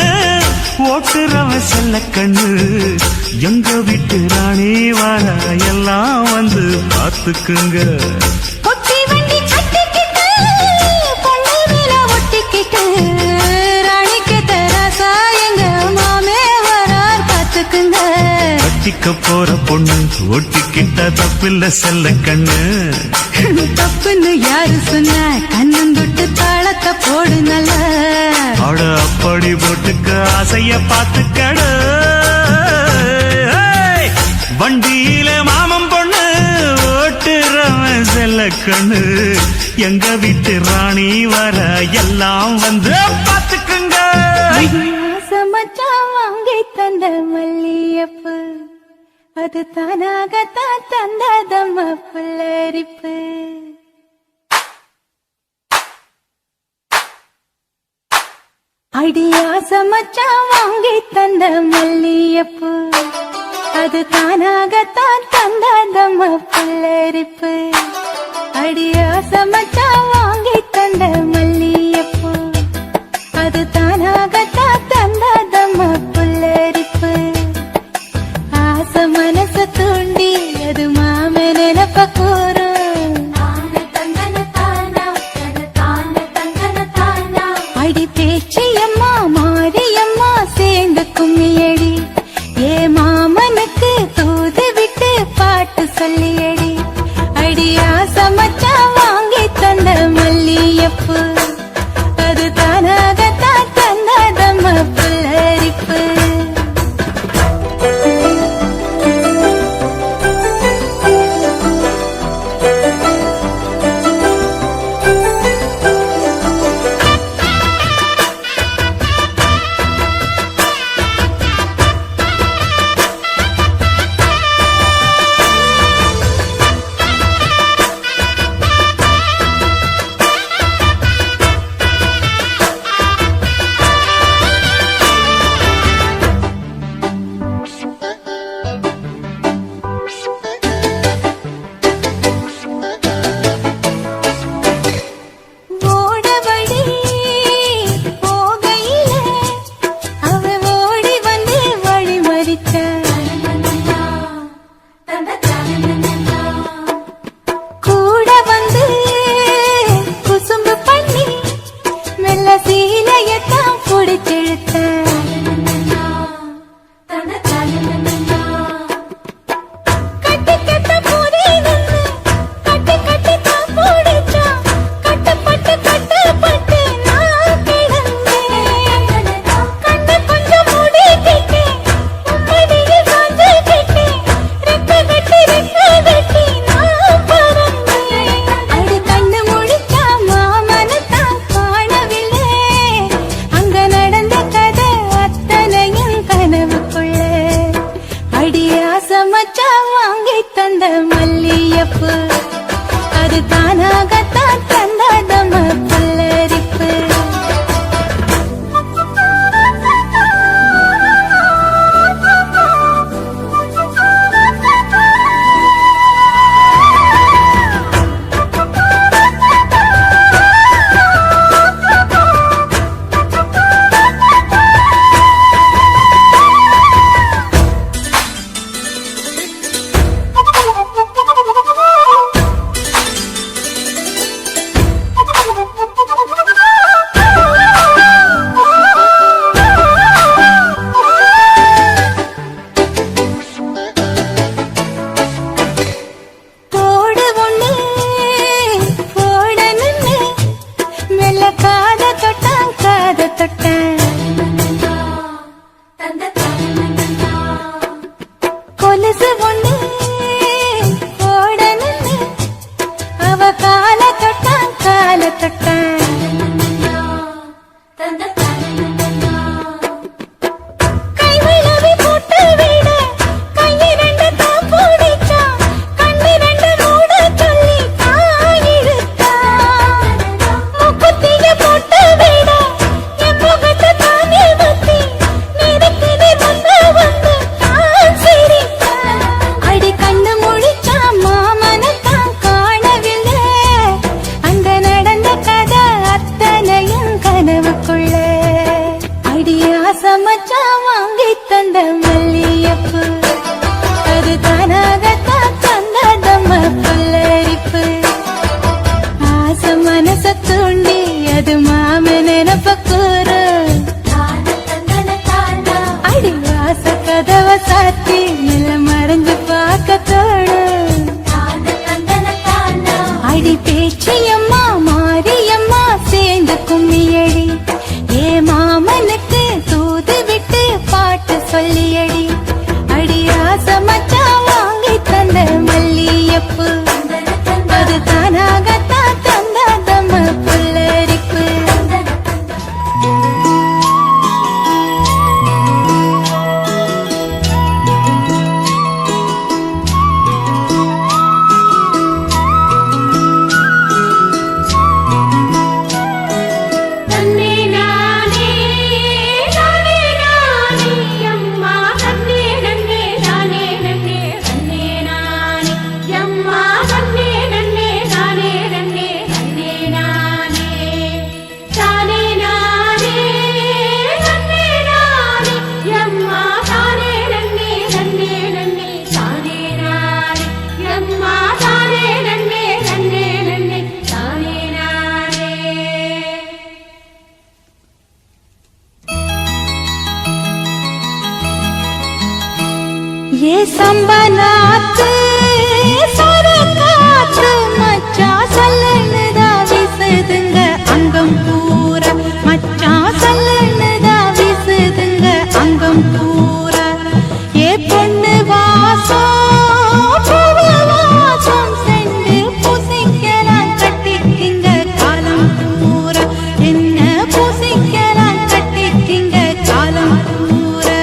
ஓட்டுறவன் செல்ல கண்ணு. எங்க வீட்டு ராணி வாரா எல்லாம் வந்து பார்த்துக்குங்க. பொட்டி வண்டி கட்டிக்கிட்டு பொண்ணு மேல ஒட்டிக்கிட்டு ராணிக்கு தராசா எங்க மாமே வரார் பார்த்துக்குங்க. கட்டிக்க போற பொண்ணு ஒட்டிக்கிட்ட தப்பில்ல செல்ல கண்ணு. தப்புன்னு யாரு சொன்ன கண்ணந்தொட்டு தாளத்தை போடு நல்ல. அட அப்படி போட்டுக்க ஆசைய பார்த்துக்கடு. வண்டியில மாமன் பொண்ணு ஓட்டுறவன் செல்ல கண்ணு. எங்க வீட்டு ராணி வர எல்லாம் வந்து பார்த்துக்குங்க. சமச்சான் வாங்கி தந்த மல்லியப்பு அது தானாகத்தான் தந்ததம்ம புல்லரிப்பு. அடியா சமச்சான் வாங்கி தந்த மல்லியப்பு அது தானாகத்தான் தந்ததம்ம புல்லரிப்பு. அடியா சமச்சான் வாங்கி தந்த மல்லியப்பு அது தானாகத்தான் தந்ததம்ம புல்லரிப்பு. ஆசை மனச தூண்டி அது மாம நினப்ப கூறும். அடி பேச்சியம்மா மாரியம்மா சேர்ந்து கும்மியடி. ஏ மாமனுக்கு தூது விட்டு பாட்டு சொல்லியடி. அடியா சமச்சா வாங்கி தந்த மல்லியப்பு அது தானாகத்தான் தந்ததம்ம புல்லரிப்பு. மல்லியப்பு அது தானாகத்தான் தந்தாதம புல்லரிப்பு ये संबनाते सरकाते मच्चा सल्लनदा विसदंग अंगम पूरा मच्चा सल्लनदा विसदंग अंगम पूरा ये பொண்ணு வாசம் பூவாசம் செண்டு பூசிக்கலாம் கட்டிக்கிங்க காலம் பூரா என்ன பூசிக்கலாம் கட்டிக்கிங்க காலம் பூரா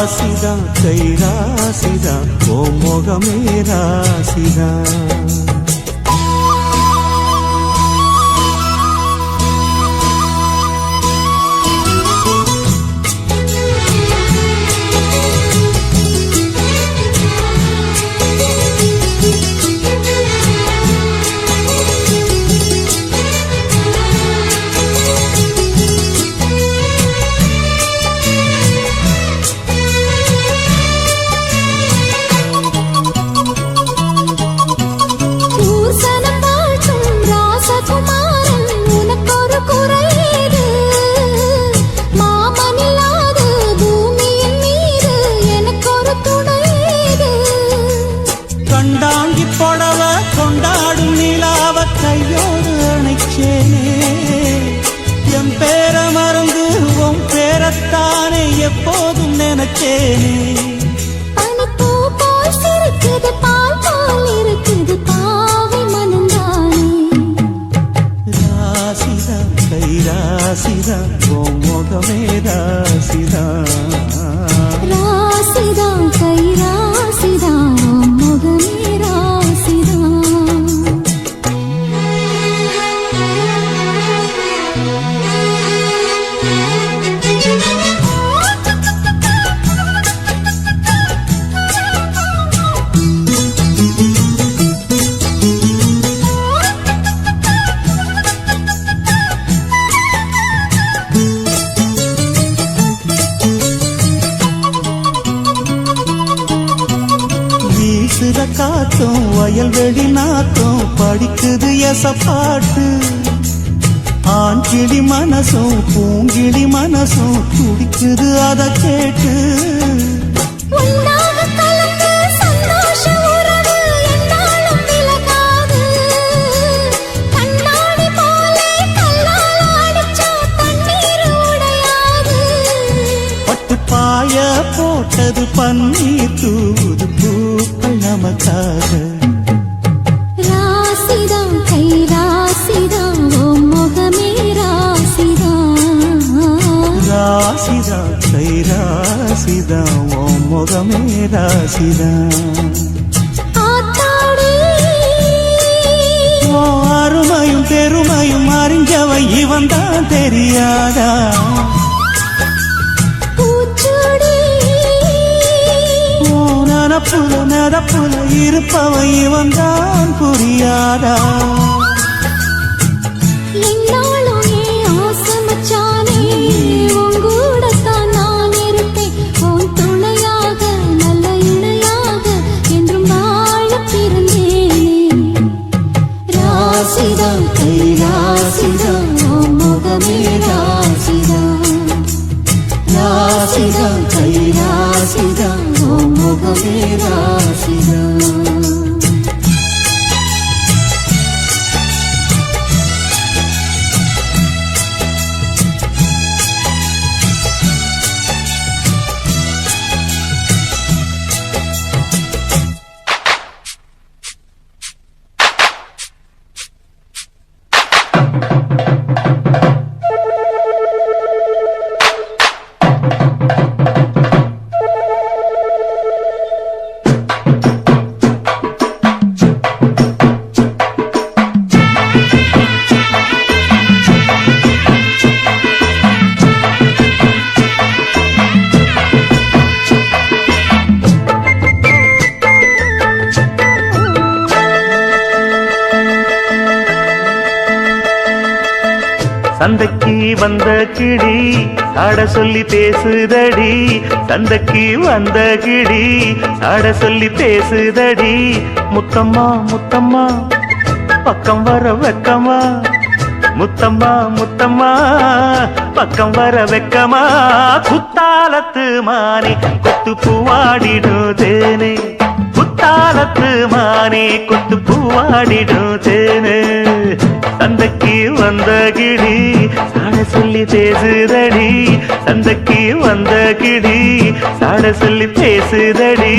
ராசிதான் கை ராசிதான் ஓ முகமே ராசிதான் கண்டாங்கி புடவ கொண்டாடும் நிலாவ கையோடு அணைச்சேனே என் பேர மறந்து உன் பேரத்தானே எப்போதும் நினைச்சேனே பனிப்பூ போல் சிரிக்குது பால் போல் இருக்குது பாவை மனந்தானே ராசிதான் கை ராசிதான் உன் முகமே ராசிதான் ராசிதான் கை ராசிதான் முகமே ராசிதான் காத்தும் வயல்வெளி நாத்தும் படிக்குது எசப்பாட்டு ஆண் கிளி மனசும் பூங்கிளி மனசும் துடிக்குது அத கேட்டு பட்டு பாய போட்டது பன்னீர் தூது பூக்கள் நமக்காக ராசிதான் கை ராசிதான் ஓ முகமே ராசிதான் ராசிதான் கை ராசிதான் ஓ முகமே ராசிதான் ஓ அருமையும் பெருமையும் அறிஞ்சவன் இவன் தான் தெரியாதா நனப்புல நடப்புல இருப்பவன் இவன் தான் புரியாதா என்னாலும் ஏன் ஆசமச்சானே உன் கூடத்தான் நான் இருப்பேன் உன் துணையாக நல்ல இணையாக என்றும் வாழ பிறந்தேனே ராசிதான் கை ராசிதான் உன் முகமே ராசிதான் ராசிதான் கை ராசிதான் உன் முகமே ராசிதான் சந்தைக்கு வந்த கிளி சாட சொல்லி பேசுதடி சந்தைக்கு வந்த கிளி சாட சொல்லி பேசுதடி முத்தம்மா முத்தம்மா பக்கம் வர வெக்கமா முத்தம்மா முத்தம்மா பக்கம் வர வெக்கமா குத்தாலத்து மானே கொத்து பூவாடிடும் தேனே குத்தாலத்து மானே கொத்து பூவாடிடும் தேனே சந்தைக்கு வந்த கிளி சாட சொல்லி பேசுதடி சந்தைக்கு வந்த கிளி சாட சொல்லி பேசுதடி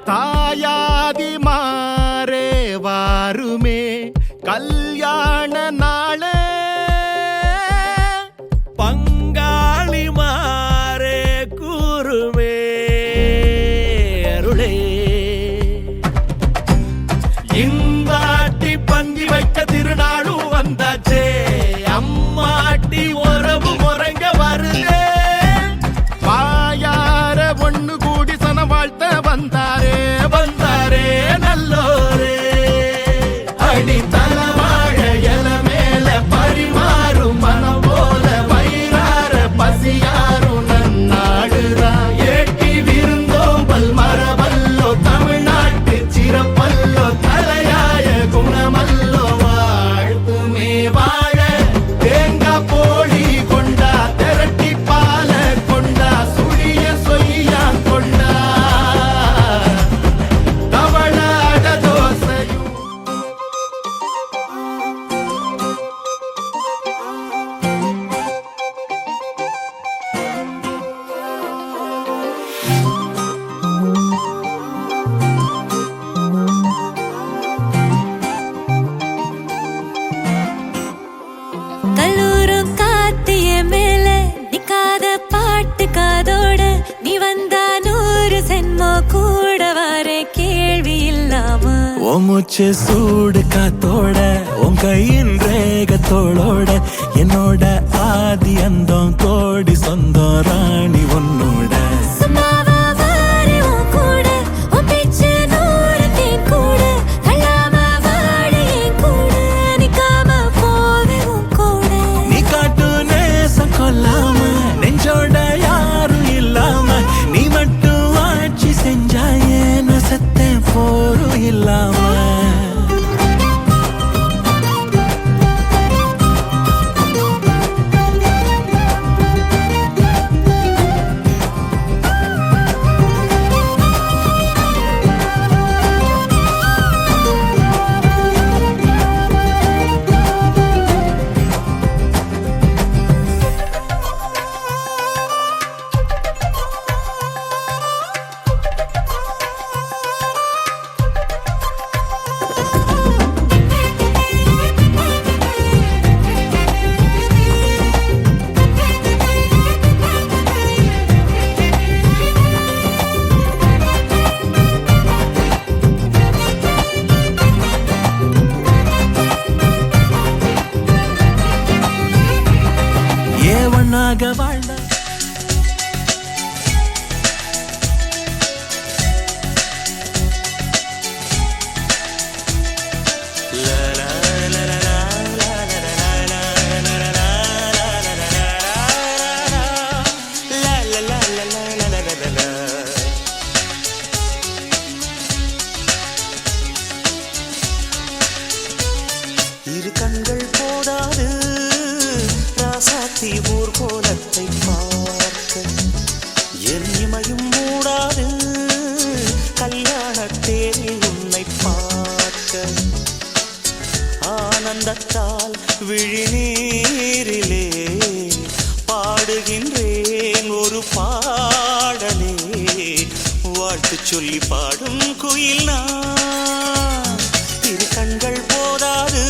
தாயாதி மாறே வாருமே கல்யாண நாளே பங்காளி மாறே கூறுமே அருளே இந்தாட்டி பந்தி வைக்க திருநாளும் வந்தாச்சே அம்மாட்டி உறவு முறைங்க வருதே வாயார ஒண்ணு கூடி சன வாழ்த்த வந்தாரே வந்தாரே நல்லோரே அடி தலவாழ எல மேல பரிமாறும் மனம் போல வயிறார பசியாரும் நன்னாடுதா ஏட்டி விருந்தோம்பல் மரபல்லோ தமிழ்நாட்டு சிறப்பல்லோ தலையாய குணமல்லோ வாழ்த்துமே வாழ தேங்காய் போடி கொண்டா திரட்டி பால கொண்டா சுழிய சொய்யா கொண்டா தவளாட தோசையும் கல்லூரும் காத்திய மேல நிக்காத பாட்டு காதோட நீ வந்தா 100 சென்மோ கூட வர கேள்வி இல்லாம உன் மூச்சு சூடு காத்தோட உன் கையின் ரேகத்தோளோட என்னோட ஆதி அந்தம் கோடி சொந்தம் ராணி உன்னோட சும்மாவா வாரு உன் கூட உன் பேச்சு 100 தேன் கூட கல்லாம வாடு என் கூட நிக்காம போவே உன் கூட நீ காட்டு நேசம் கொல்லாம நெஞ்சோட யாரும் இல்லாம நீ மட்டும் ஆட்சி செஞ்சாயே நான் செத்தேன் போரும் இல்லாம ஏவனாக வாழ்ந்த இரு கண்கள் போதாது ராசாத்தி ஊர்கோலத்தை பார்க்க என் இமையும் மூடாது கல்யாண தேரில் உன்னை பார்க்க ஆனந்தத்தால் விழிநீரிலே பாடுகின்றேன் ஒரு பாடலே வாழ்த்து சொல்லி பாடும் குயில் நான் இரு கண்கள் போதாது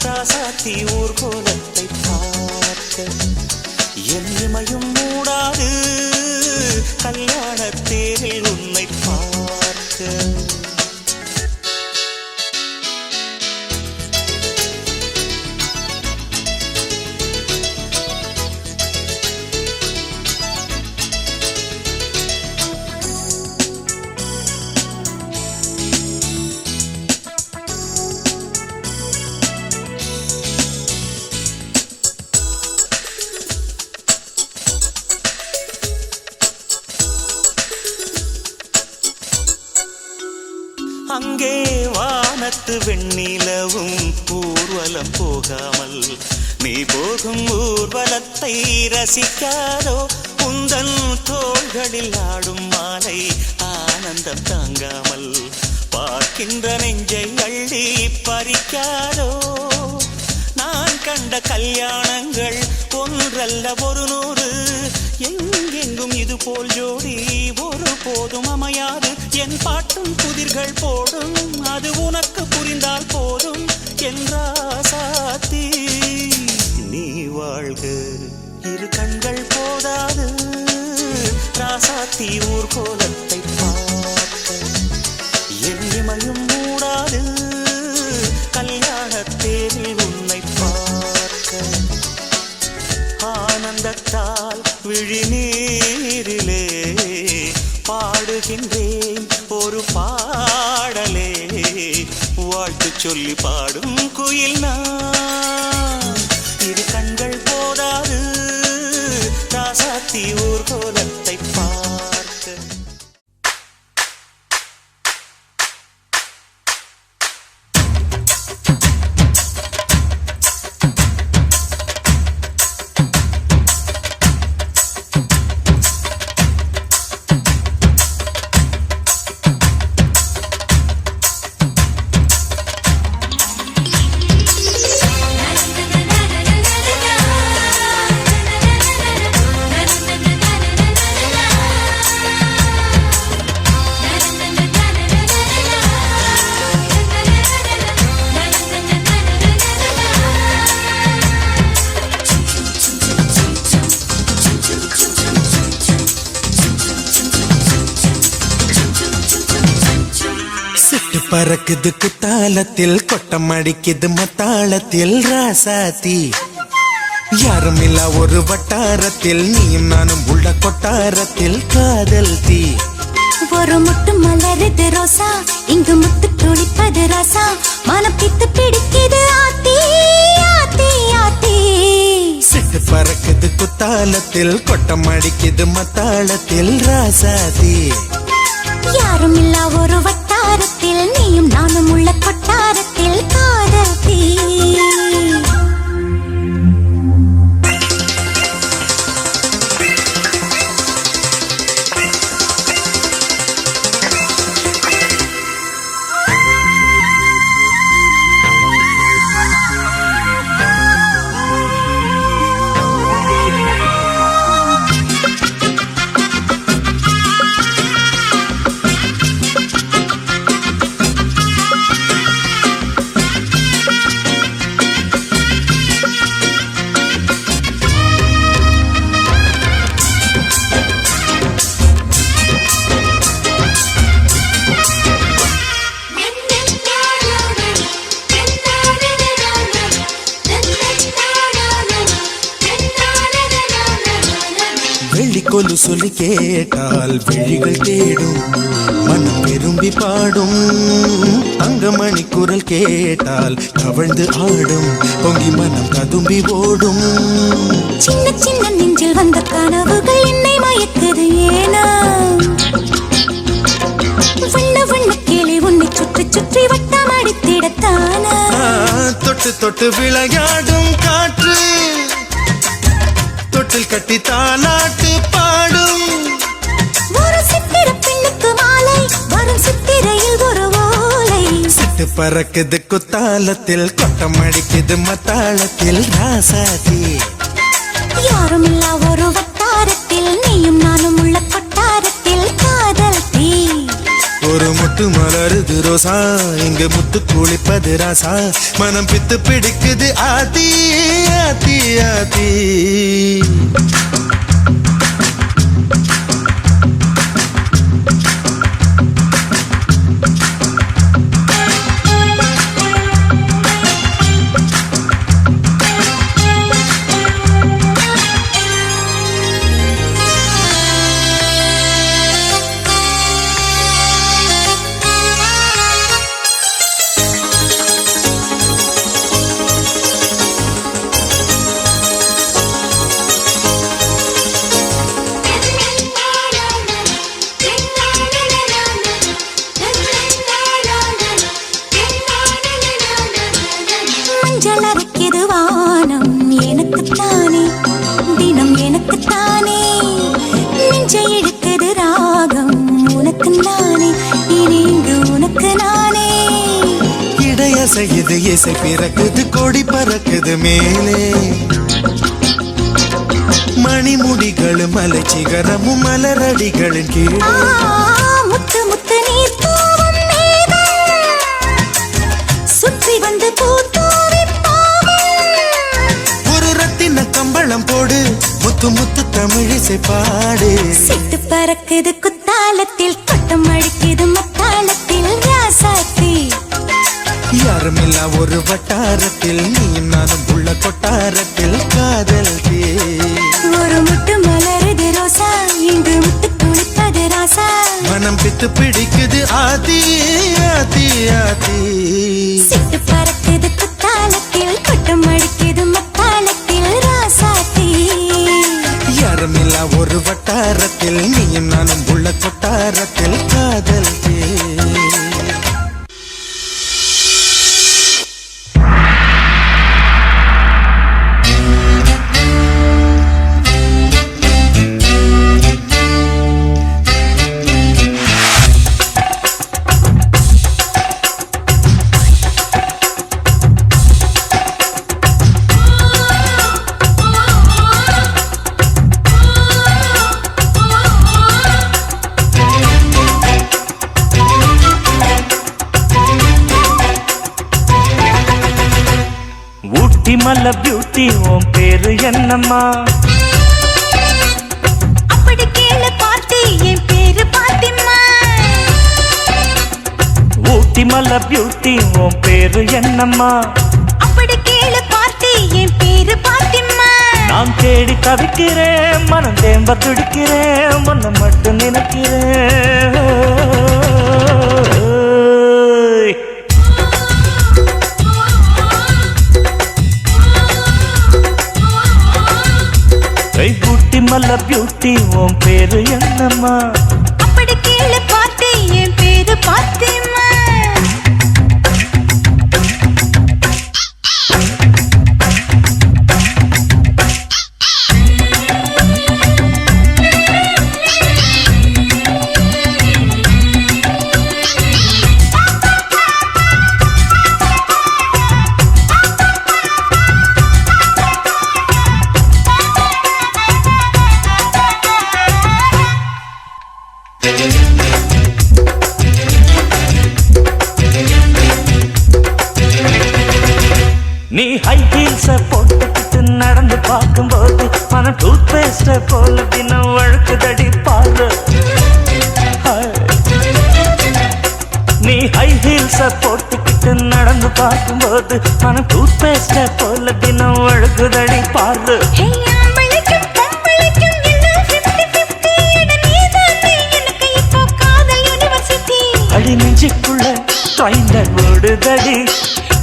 ராசாத்தி ஊர்கோலத்தை பார்க்க என் இமையும் மூடாது கல்யாண தேரில் உன்னை பார்க்க அங்கே வான வானத்து வெண்ணிலவும் ஊர்வலம் போகாமல் நீ போகும் ஊர்வலத்தை ரசிக்காதோ உந்தன் தோள்களில் ஆடும் மாலை ஆனந்தம் தாங்காமல் பார்க்கின்ற நெஞ்சை அள்ளி பறிக்காதோ நான் கண்ட கல்யாணங்கள் ஒன்றல்ல 100 எங்கெங்கும் இது போல் ஜோடி ஒரு போதும் அமையாது என் பாட்டும் புதிர்கள் போடும் அது உனக்கு புரிந்தால் போதும் என்றாசாத்தி நீ வாழ்க இரு கண்கள் போதாது ராசாத்தி ஊர்கோலத்தை பார்க்க என் இமையும் மூடாது கல்யாண தேரில் உன்னை பார்க்க ஆனந்தத்தால் விழிநீரிலே பாடுகின்றேன் ஒரு பாடலே வாழ்த்து சொல்லி பாடும் குயில் நான் இரு கண்கள் போதாது ராசாத்தி ஊர்கோலத்தை பார்க்க பறக்குது குத்தாலத்தில் கொட்டம் அடிக்குது மத்தாளத்தில் ராசாத்தி யாரும் இல்ல ஒரு வட்டாரத்தில் நீயும் நானும் உள்ள கொட்டாரத்தில் காதல் தீ ஒரு முட்டு மலருது ரோசா இங்கு முத்து துளிப்பது ராசா மனம் பித்து பிடிக்குது ஆத்தி ஆத்தி ஆத்தி சிட்டு பறக்குது குத்தாலத்தில் கொட்டம் அடிக்குது மத்தாளத்தில் ராசாத்தி யாரும் இல்ல ஒரு வட்டாரத்தில் நீயும் நானும் உள்ள கொட்டாரத்தில் காதல் தீ கொலு சொல்லி கேட்டால் விழிகள் தேடும் மனம் விரும்பி பாடும் தங்கமணி குரல் கேட்டால் கவழ்ந்து ஆடும் பொங்கி மனம் கதும்பி ஓடும் சின்ன சின்ன நெஞ்சில் வந்த கனவுகள் என்னை மயக்குது ஏனா வண்ண வண்ண கிளி உன்னை சுற்றி சுற்றி வட்டம் அடித்திடத்தானா தொட்டு தொட்டு விளையாடும் காற்று தொட்டில் கட்டி தாலாட்டு பாடும் ஒரு சித்திர பெண்ணுக்கு மாலை வரும் சித்திரையில் ஒரு ஓலை சிட்டு பறக்குது குத்தாலத்தில் கொட்டம் அடிக்குது மத்தாளத்தில் ராசாதி யாரும் இல்ல ஒரு வட்டாரத்தில் நீயும் நானும் உள்ள கொட்டாரத்தில் காதல் தீ ஒரு முட்டு மலருது ரோசா இங்கு முத்து குளிப்பது ராசா மனம் பித்து பிடிக்குது ஆதி ஆதி ஆதி இசை பிறக்குது கொடி பறக்குது மேலே மணிமுடிகள் மலை சிகரமும் மலரடிகளின் கீழே முத்து முத்து நீர் தூவும் மேகம் சுற்றி வந்து பூத்தூவி ஒரு ரத்தின கம்பளம் போடு முத்து முத்து தமிழிசை பாடு சிட்டு பறக்குது குத்தாலத்தில் கொட்டம் அடிக்குது மத்தாளத்தில் ராசாத்தி யாருமில்லா ஒரு வட்டாரத்தில் நீயும் நானும் உள்ள கொட்டாரத்தில் காதல் தே ஒரு முட்டு மலருது ரோசா இங்கு முட்டு குளிப்பது ராசா மனம் பித்து பிடிக்குது ஆதி ஆதி ஆதி சிட்டு பறக்குது குத்தாலத்தில் கொட்டம் அடிக்குது மத்தாளத்தில் ராசாத்தி யாருமில்லா ஒரு வட்டாரத்தில் நீயும் நானும் உள்ள கொட்டாரத்தில் காதல் தே மல்ல பியூட்டி உன் பேரு என்னம்மா அப்படி கேளு பாட்டி என் பேரு பாத்திமா ஊட்டி மல்ல பியூட்டி உன் பேரு என்னம்மா அப்படி கேளு பாட்டி என் பேரு பாத்திமா நான் தேடி தவிக்கிறேன் மனம் தேம்ப துடிக்கிறேன் உன்னை மட்டும் நினைக்கிறேன் ஊட்டி மல்ல பியூட்டி உன் பேரு என்னம்மா அப்படி கேளு பாட்டி என் பேரு பாத்திமா நீ ஹை ஹீல்ஸ போட்டுக்கிட்டு நடந்து பார்க்கும்போது மனம் டூத் பேஸ்ட போல தினம் வழுக்குதடி பாரு நீ ஹை ஹீல்ஸ போட்டுக்கிட்டு நடந்து பார்க்கும்போது மனம் டூத் பேஸ்ட போல தினம் வழுக்குதடி பாரு அடி நெஞ்சுக்குள்ள ட்ரைண்டர் ஓடுதடி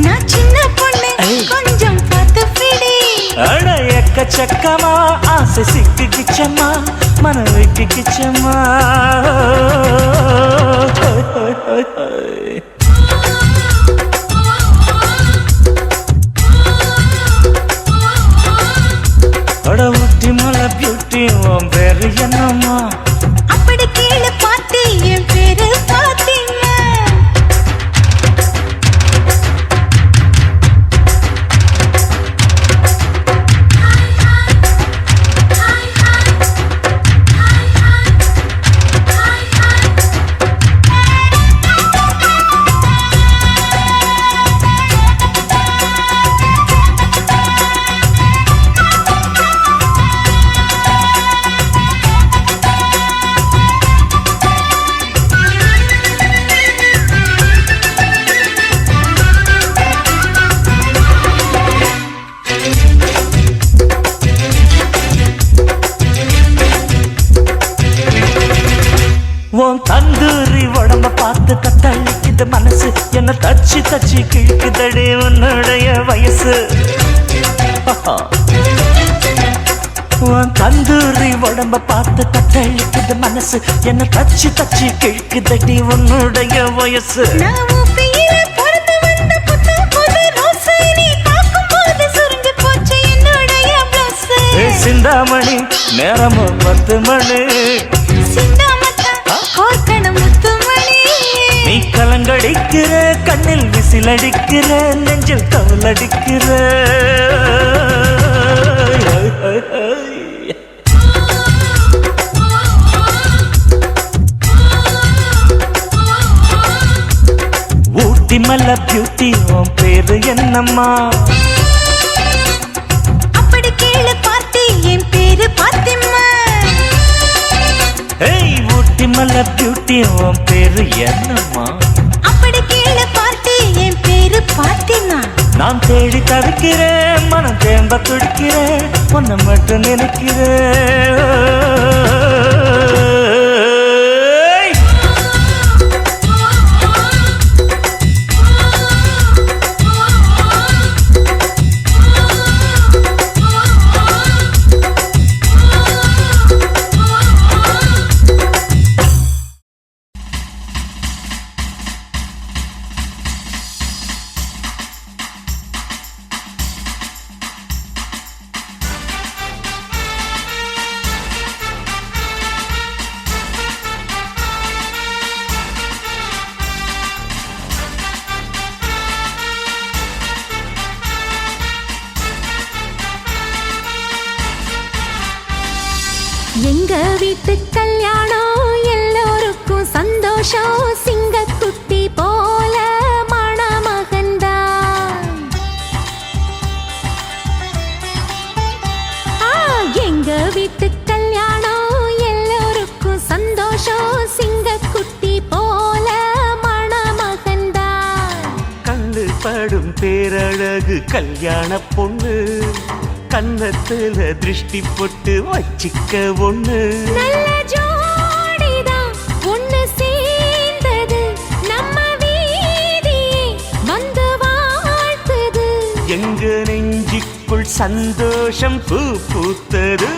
நான் சின்ன பொண்ணு கொஞ்சம் பார்த்து பிடி அட எக்கச்சக்கமா ஆசை சிக்கிச்சம்மா மனவைக்கு கிச்சம்மா அட ஊட்டி மலை பியூட்டி உன் பேரு என்னம்மா அப்படி கேளு பாட்டி என் பேரு பாத்திமா உன் தந்தூரி உடம்ப பார்த்து தத்தளிக்குது மனசு என்ன தச்சு தச்சு கிழக்குதடி உன்னுடைய வயசு உன் தந்தூரி உடம்ப பார்த்து தத்தளிக்குது மனசு என்ன தச்சு தச்சு கிழக்குதடி உன்னுடைய வயசு சிந்தாமணி நேரமும் 10 மணி நீ கலங்கடி அடிக்கிற கண்ணில் விசில் அடிக்கிற நெஞ்சில் தவல் அடிக்கிற ஊட்டி மல்ல பியூட்டி உன் பேரு என்னம்மா அப்படி கேளு பார்த்தி என் பேரு பாத்திமா ஏய் ஊட்டி மல்ல பியூட்டி உன் பேரு என்னம்மா அப்படி கேளு பார்த்தி என் பேரு பாத்திமா நான் தேடி தவிக்கிறேன் மனம் தேம்ப துடிக்கிறேன் உன்னை மட்டும் நினைக்கிறேன் எங்க வீட்டு கல்யாணம் எல்லோருக்கும் சந்தோஷம் சிங்கக்குட்டி போல மணமகன்தான் எங்க வீட்டு கல்யாணம் எல்லோருக்கும் சந்தோஷம் சிங்கக்குட்டி போல மணமகன்தான் கண்ணு படும் பேரழகு கல்யாண பொண்ணு கன்னத்துல திருஷ்டி போட்டு வச்சிக்க ஒண்ணு நல்ல ஜோடிதான் ஒண்ணு சேர்ந்தது நம்ம வீதியே வந்து வாழ்த்துது எங்க நெஞ்சுக்குள் சந்தோஷம் பூ பூத்தது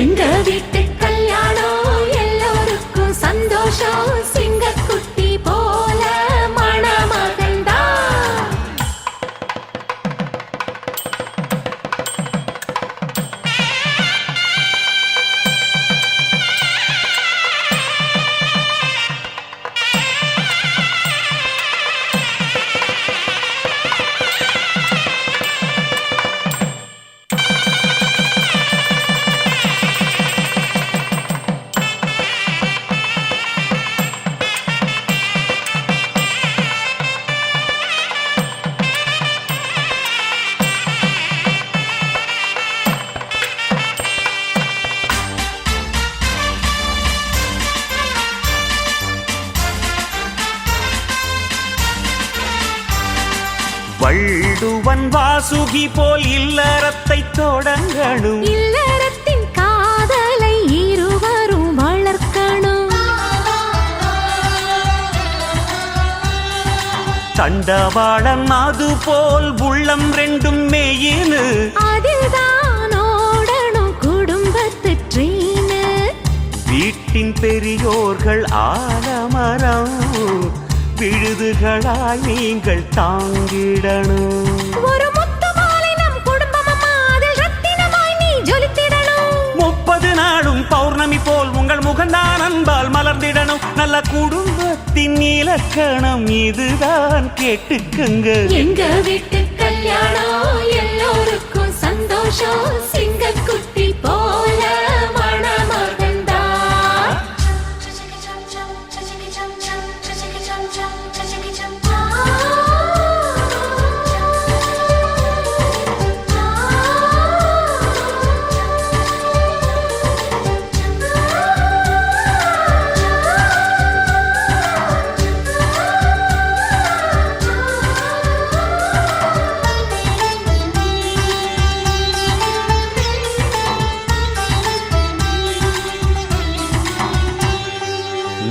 எங்க வீட்டு கல்யாணம் எல்லோருக்கும் சந்தோஷம் சிங்கக்குட்டி போல மணமகன்தான் வள்ளுவன் வாசுகி போல் இல்லறத்தை தொடங்கணும் இல்லறத்தின் காதலை இருவரும் வளர்க்கணும் தண்டவாளன் அது போல் உள்ளம் ரெண்டும் மேயினு அதில்தான் ஓடணும் குடும்பத்து ட்ரெயினு வீட்டின் பெரியோர்கள் ஆலமரம் விழுதுகளாய் நீங்கள் தாங்கிடணும் ஒரு முத்து மாலை நம் குடும்பமம்மா அதில் ரத்தினமாய் நீ ஜொலித்திடணும் 30 நாளும் பௌர்ணமி போல் உங்கள் முகந்தான் அன்பால் மலர்ந்திடணும் நல்ல குடும்பத்தின் இலக்கணம் இதுதான் கேட்டுக்குங்க எங்க வீட்டு கல்யாணம் எல்லோருக்கும் சந்தோஷம் சிங்கக்குட்டி போல மணமகன்தான்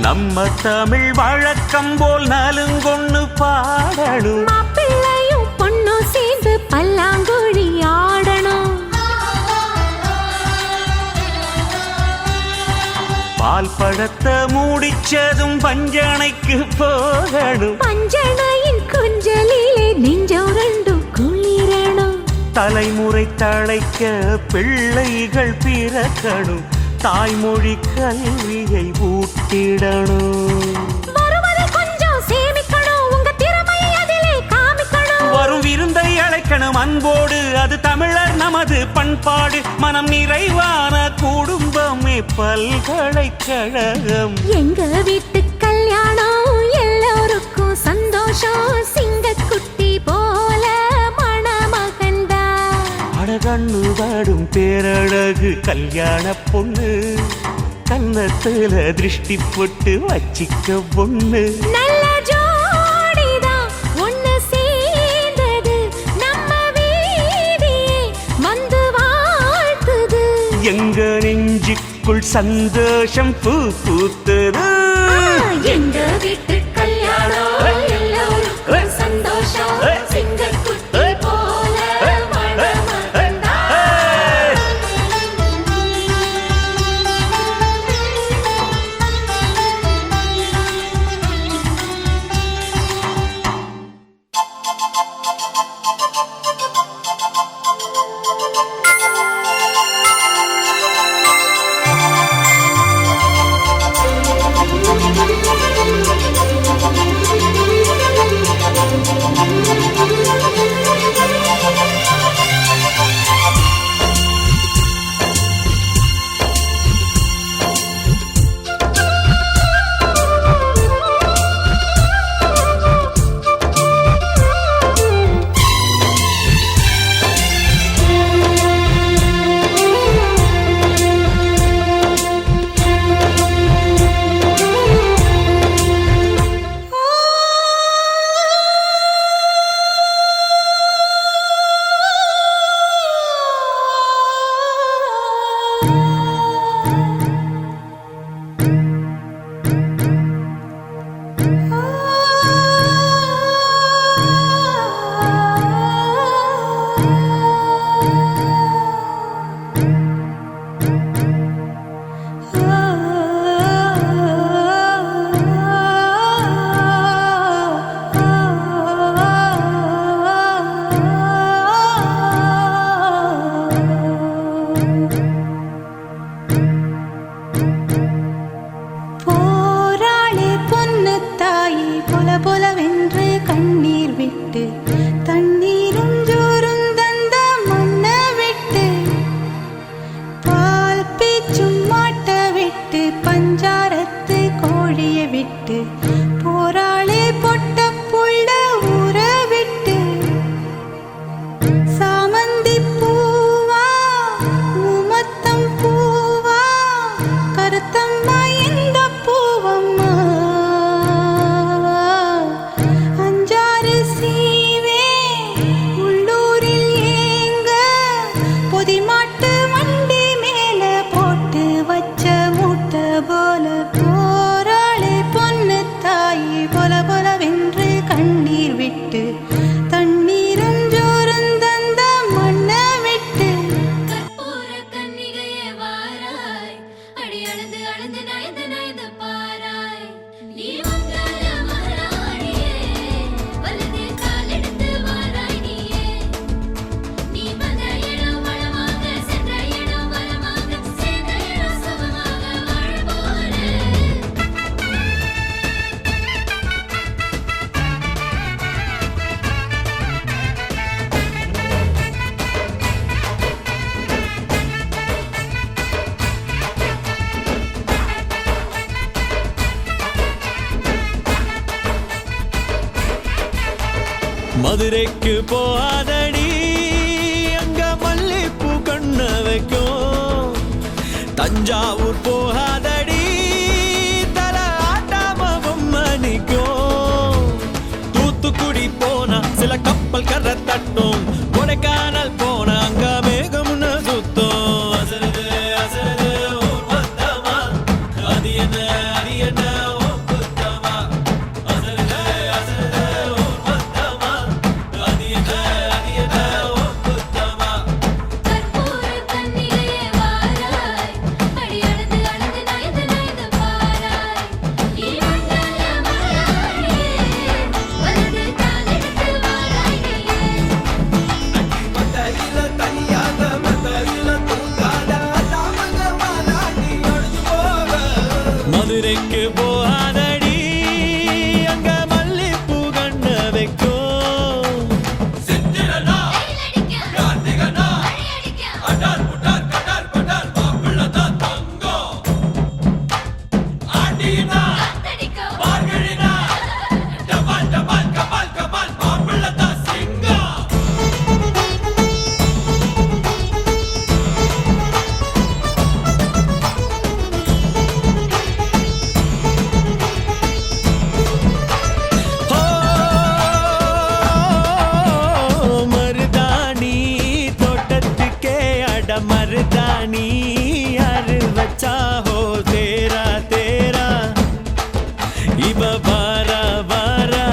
நம்ம தமிழ் வழக்கம் போல் நலுங்கொன்னு பாடணும் மாப்பிள்ளையும் பொண்ணும் சேர்ந்து பல்லாங்குழி ஆடணும் பால் பழத்தை மூடிச்சதும் பஞ்சனைக்கு போகணும் பஞ்சனையின் கொஞ்சலிலே நெஞ்சம் ரெண்டும் குளிரணும் தலைமுறை தழைக்க பிள்ளைகள் பிறக்கணும் தாய்மொழி கல்வியை ஊட்டிடணும் வருவதை கொஞ்சம் சேமிக்கணும் வளர்க்கணும் அன்போடு, அது தமிழர் நமது பண்பாடு. மனம் நிறைவான குடும்பமே பல்கலைக்கழகம். எங்க வீட்டு கல்யாணம் எல்லோருக்கும் சந்தோஷம். சிங்கக்குட்டி போல மணமகன்தா. அழகண்ணு வாடும் பேரழகு கல்யாண பொண்ணு, கன்னத்துல திருஷ்டி போட்டு வச்சிக்க பொண்ணு. நல்ல ஜோடிதான் ஒண்ணு சேர்ந்தது, நம்ம வீதியே வந்து வாழ்த்துது. எங்க நெஞ்சுக்குள் சந்தோஷம் பூ பூத்தது. எங்க வீட்டு கல்யாணம் எல்லோருக்கும் சந்தோஷம். சிங்கக்குட்டி போல மணமகன்தா. போராளே பொன்னு தாயே பொல பொலவென்று கண்ணீர் விட்டு, தண்ணீரும் ஜோரும் தந்த மண்ண விட்டு, பால் பீச்சும் மாட்ட விட்டு, பஞ்சாரத்து கோழிய விட்டு, போராளே பொட்ட புள்ள ஊற விட்டு, சாமந்தி பூவா உமத்தம் பூவா கருத்தம்மா இந்த பூவம்மா, அஞ்சாறு சீவே உள்ளூரில் ஏங்க, பொதிமாட்டு வண்டி மேல போட்டு வச்ச மூட்டை போல. போராளே பொன்னு தாயே பொல பொலவென்று கண்ணீர் விட்டு, தண்ணீரும் ஜோரும் தந்த மண்ண விட்டு. கற்பூர கன்னிகையே வாராய், அடி அளந்து அளந்து நயந்து நயந்து பாராய். நீ மங்கள மகாராணியே, வலது கால் எடுத்து வாராய் நீயே. நீ வந்த இடம் வளமாக, சென்ற இடம் வளமாக, சேர்ந்த இடம் சுகமாக வாழ போறேன். மதுரைக்கு போகாதடி, அங்க மல்லிப்பூ கண்ண வைக்கும். தஞ்சாவூர் போகாதடி, தல ஆட்டாம பொம்மை நிக்கும். தூத்துக்குடி போனா சில கப்பல் கரை தட்டும், கொடைக்கானல் போனா அங்க மேகம்னு சுத்தும். அசருது அசருது ஊர் மொத்தமா, அது என்ன அது என்ன ஓ குத்தமா. அசருது அசருது ஊர் மொத்தமா, அது என்ன அது என்ன ஓ குத்தமா. கற்பூர கன்னிகையே வாராய், அடி அளந்து அளந்து நயந்து நயந்து பாராய். நீ மங்கள மகாராணியே, வலது கால் எடுத்து வாராய் நீயே. மத்தரில தனியாக மத்தரில தூங்காத தாமங்க மாலாடி ஒழிஞ்சு போக. மதுரைக்கு போகாதடி, அங்க மல்லிப்பூ கண்ண வைக்கும். செஞ்சிடலாம் बच्चा हो तेरा तेरा इब बारा बारा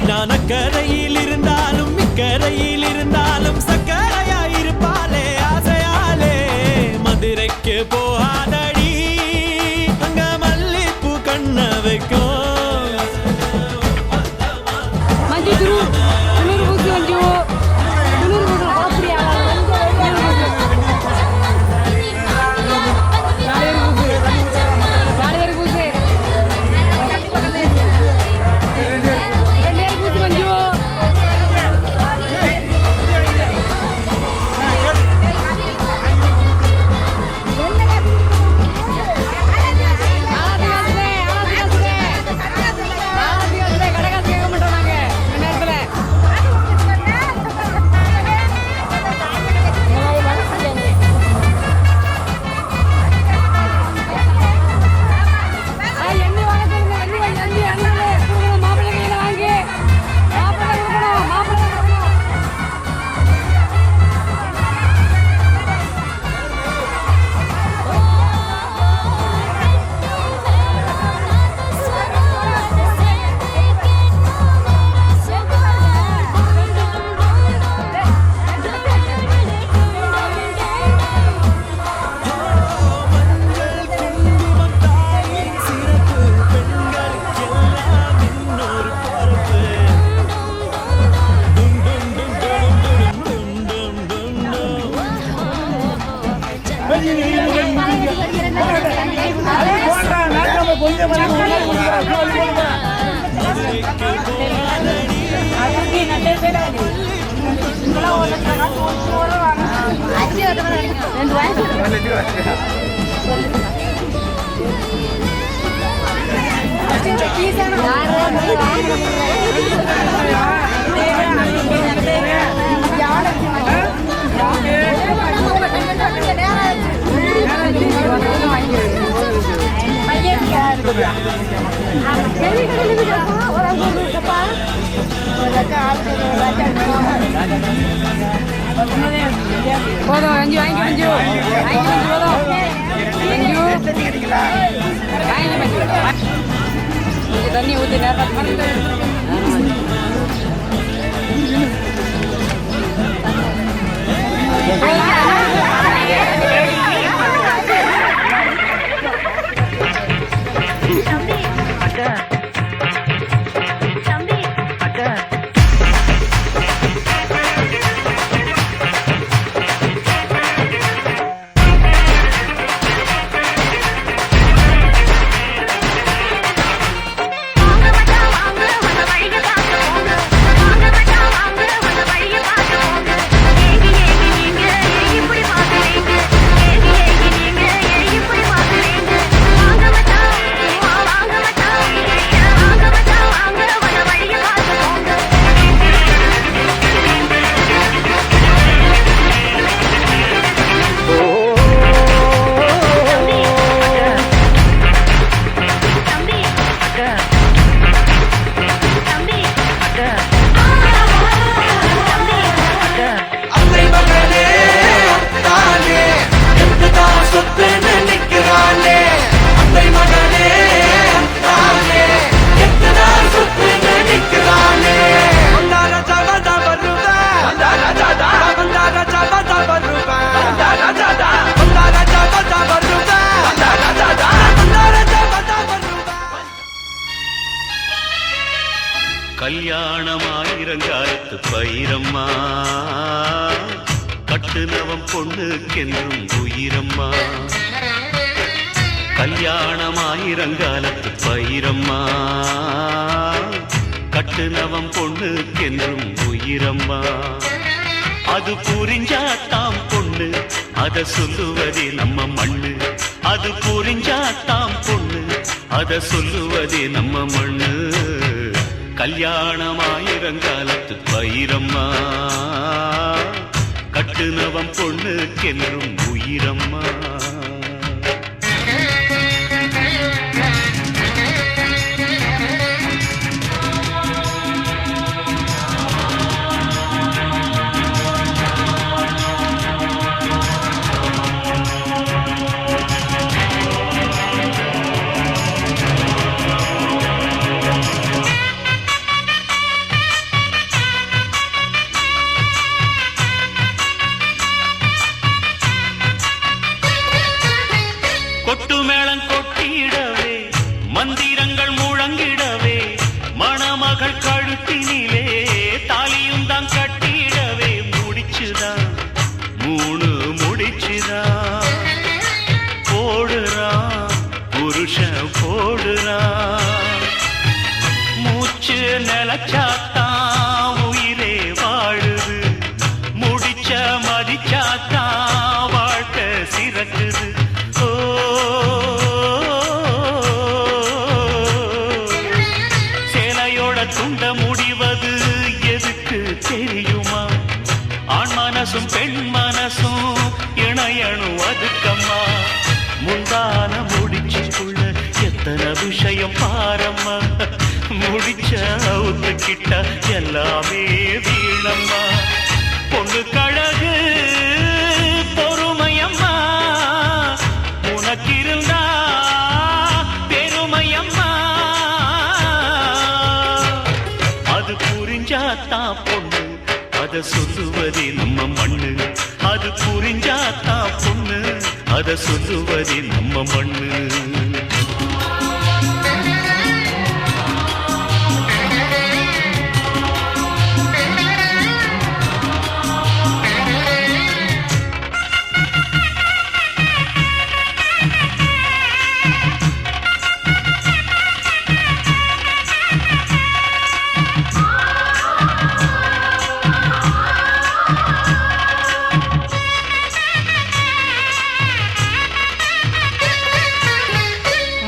நான் அக்கரையில் இருந்தாலும் இக்கரையில் இருந்தாலும் சக்கரையாயிருப்பாளே ஆசையாலே மதுரைக்கு போகாதடி அங்க மல்லிப்பூ கண்ண வைக்கும் போதும் அஞ்சு வாங்கி மஞ்சு போதும் தண்ணி ஊற்றி கல்யாணமாயிரங்காலத்து பயிரம்மா கட்டுனவம் பொண்ணுக்கென்றும் உயிரம்மா கல்யாணமாயிரங்காலத்து பயிரம்மா கட்டுனவம் பொண்ணுக்கென்றும் உயிரம்மா அது புரிஞ்சாத்தாம் பொண்ணு அத சொல்லுவதே நம்ம மண்ணு அது புரிஞ்சாத்தாம் பொண்ணு அத சொல்லுவதே நம்ம மண்ணு கல்யாணமாயிரங்காலத்து பயிரம்மா கட்டுனவம் பொண்ணுக்கென்றும் உயிரம்மா கொட்டு மேளம் கொட்டிடவே மந்திரங்கள் முழங்கிடவே மணமகள் கழுத்தினிலே தாலியும் தான் கட்டிடவே முடிச்சுதான் மூணு முடிச்சுதான் போடுறான் புருஷன் போடுறான் மூச்சு நிலச்சாத்தான் உயிரே வாழுது முடிச்ச மதிச்சாத்தான் வாழ்க்கை சிறக்குது சேலையோட துண்ட முடிவது எதுக்கு தெரியுமா ஆண் மனசும் பெண் மனசும் இணையணும் அதுக்கம்மா முந்தான முடிச்சுக்குள்ள எத்தனை விஷயம் பாரம்மா முடிச்ச அவுத்துக்கிட்ட எல்லாமே வீணம்மா பொண்ணு கழகு பொறுமையம்மா உனக்கிருந்தா பெருமையம்மா அது புரிஞ்சாத்தான் பொண்ணு அத சொல்லுவதே நம்ம மண்ணு அது புரிஞ்சாத்தான் பொண்ணு அத சொல்லுவதே நம்ம மண்ணு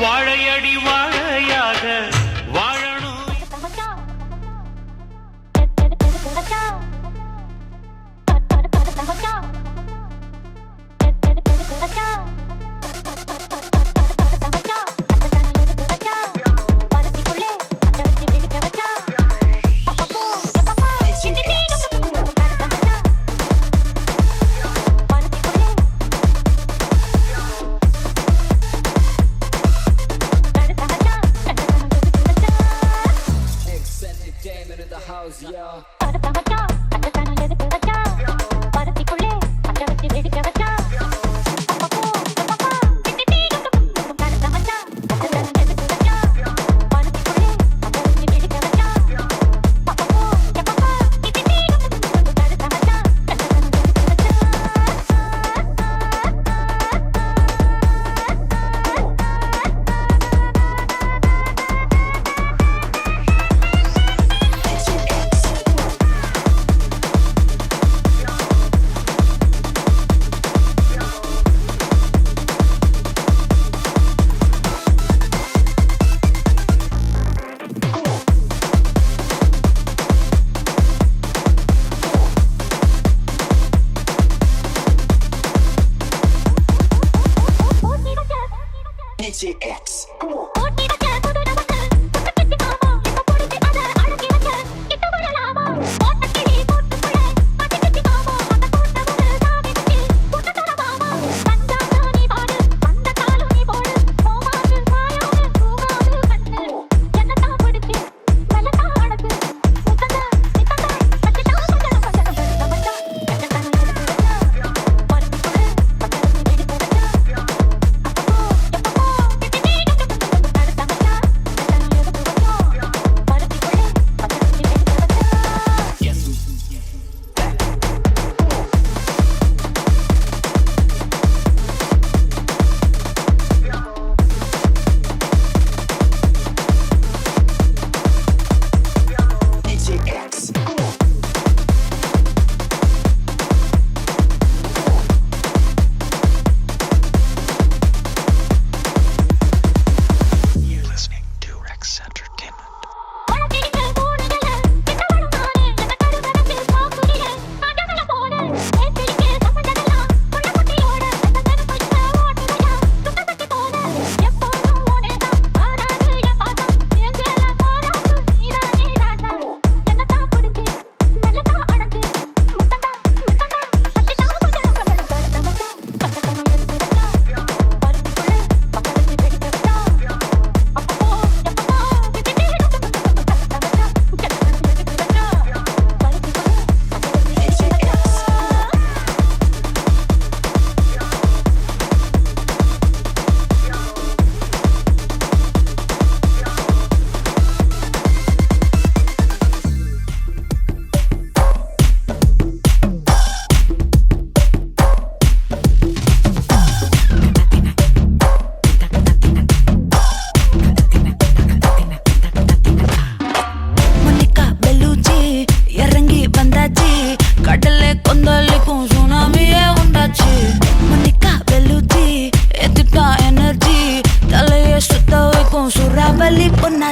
வாழையடி வாழையாக வாழணும் DJX.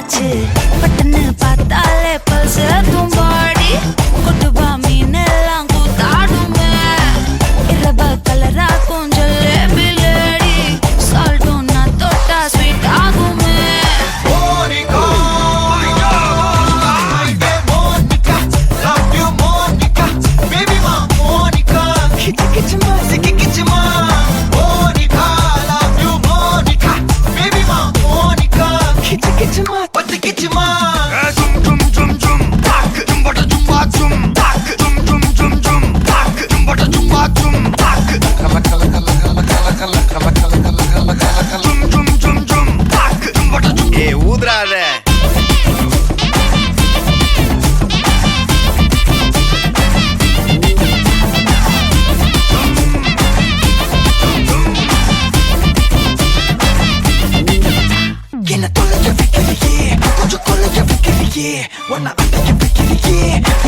ஆச்சு பட்டுன்னு பார்த்தாலே பல்ஸ் தும்பாடி கொட்டுபா மீன் எல்லாம் கூத்தாடுமே இரவ கலரா கொஞ்சம் லேடி சால்ட்டும் நான் தொட்டா ஸ்வீட் ஆகுமே ஊதுறாத என்ன தொலைய வைக்கிறியே கொஞ்சம் கொலைய வைக்கிறியே உன்னை அடைய வைக்கிறியே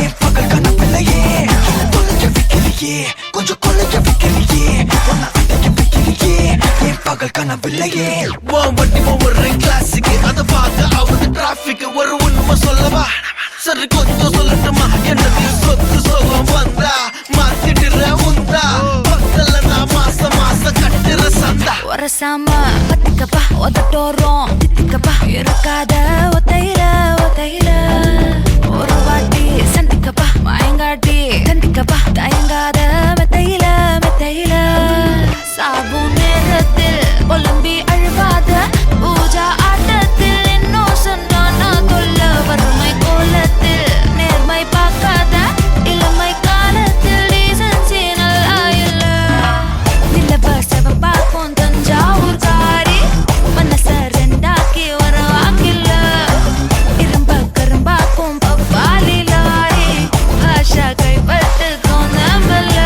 என் பகல் கனவில்லையே என்ன தொலைய வைக்கிறியே கொஞ்சம் கொலைய வைக்கிறியே உன்னை அடைய வைக்கிறியே என் பகல் கனவில்லையே வண்டி ஒவ்வொரு கிளாஸுக்கு அதை பார்க்க ஆகுது டிராபிக் ஒரு உண்மை சொல்லவா சரி கொஞ்சம் சொல்லட்டுமா என்னது சொத்து சொல்லம் வந்தா மாத்திடுற உந்தா பக்கத்துல நான் மாசம் கட்டுற சந்தா ஒரசாம பத்திக்கப்பா ஒதட்டோரம் தித்திக்கப்பா இருக்காத ஒத்தையில ஒரு வாட்டி சந்திக்கப்பா மாயங்காட்டி சந்திக்கப்பா தயங்காத மெத்தையில சாபு நேரத்தில் ஒலும்பி அழுவாத பூஜா ஆட்டத்தில் இன்னும் சொன்னா தொல்ல வறுமை கோலத்தில் நேர்மை பார்க்காத இளமை காலத்தில் டீசன்சி நல்லா இல்ல நிலவ செவப்பாக்கும் தஞ்சாவூர் காரி மனச ரெண்டாக்கி வர வாக்கில்ல இரும்ப கரும்பாக்கும் பப்பாலி லாரி பாஷா கைப்பட்டுக்கும் நம்பல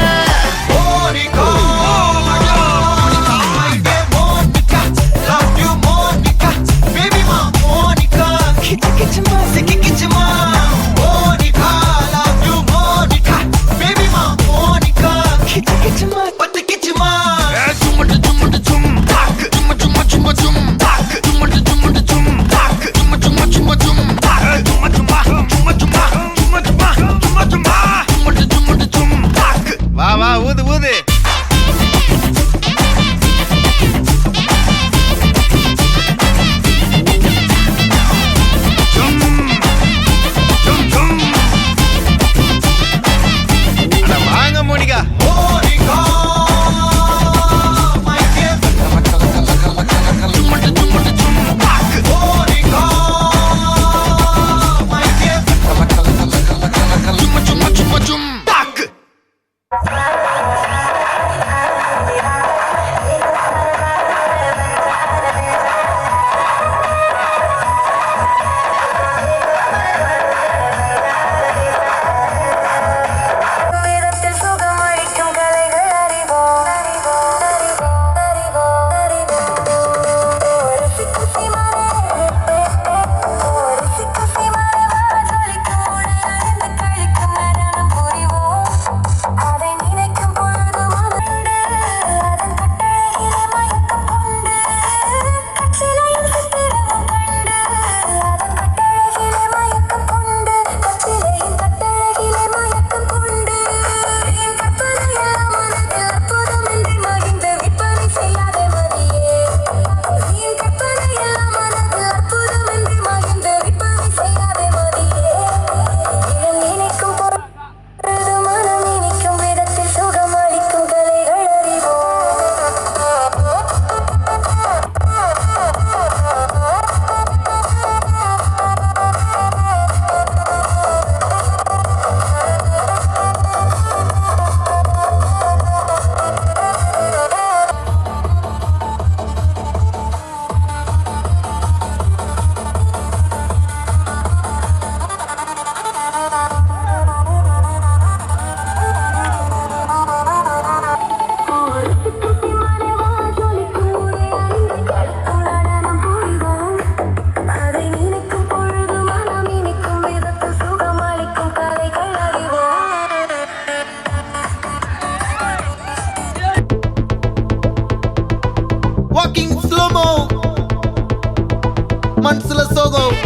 மனசுல சோகம்.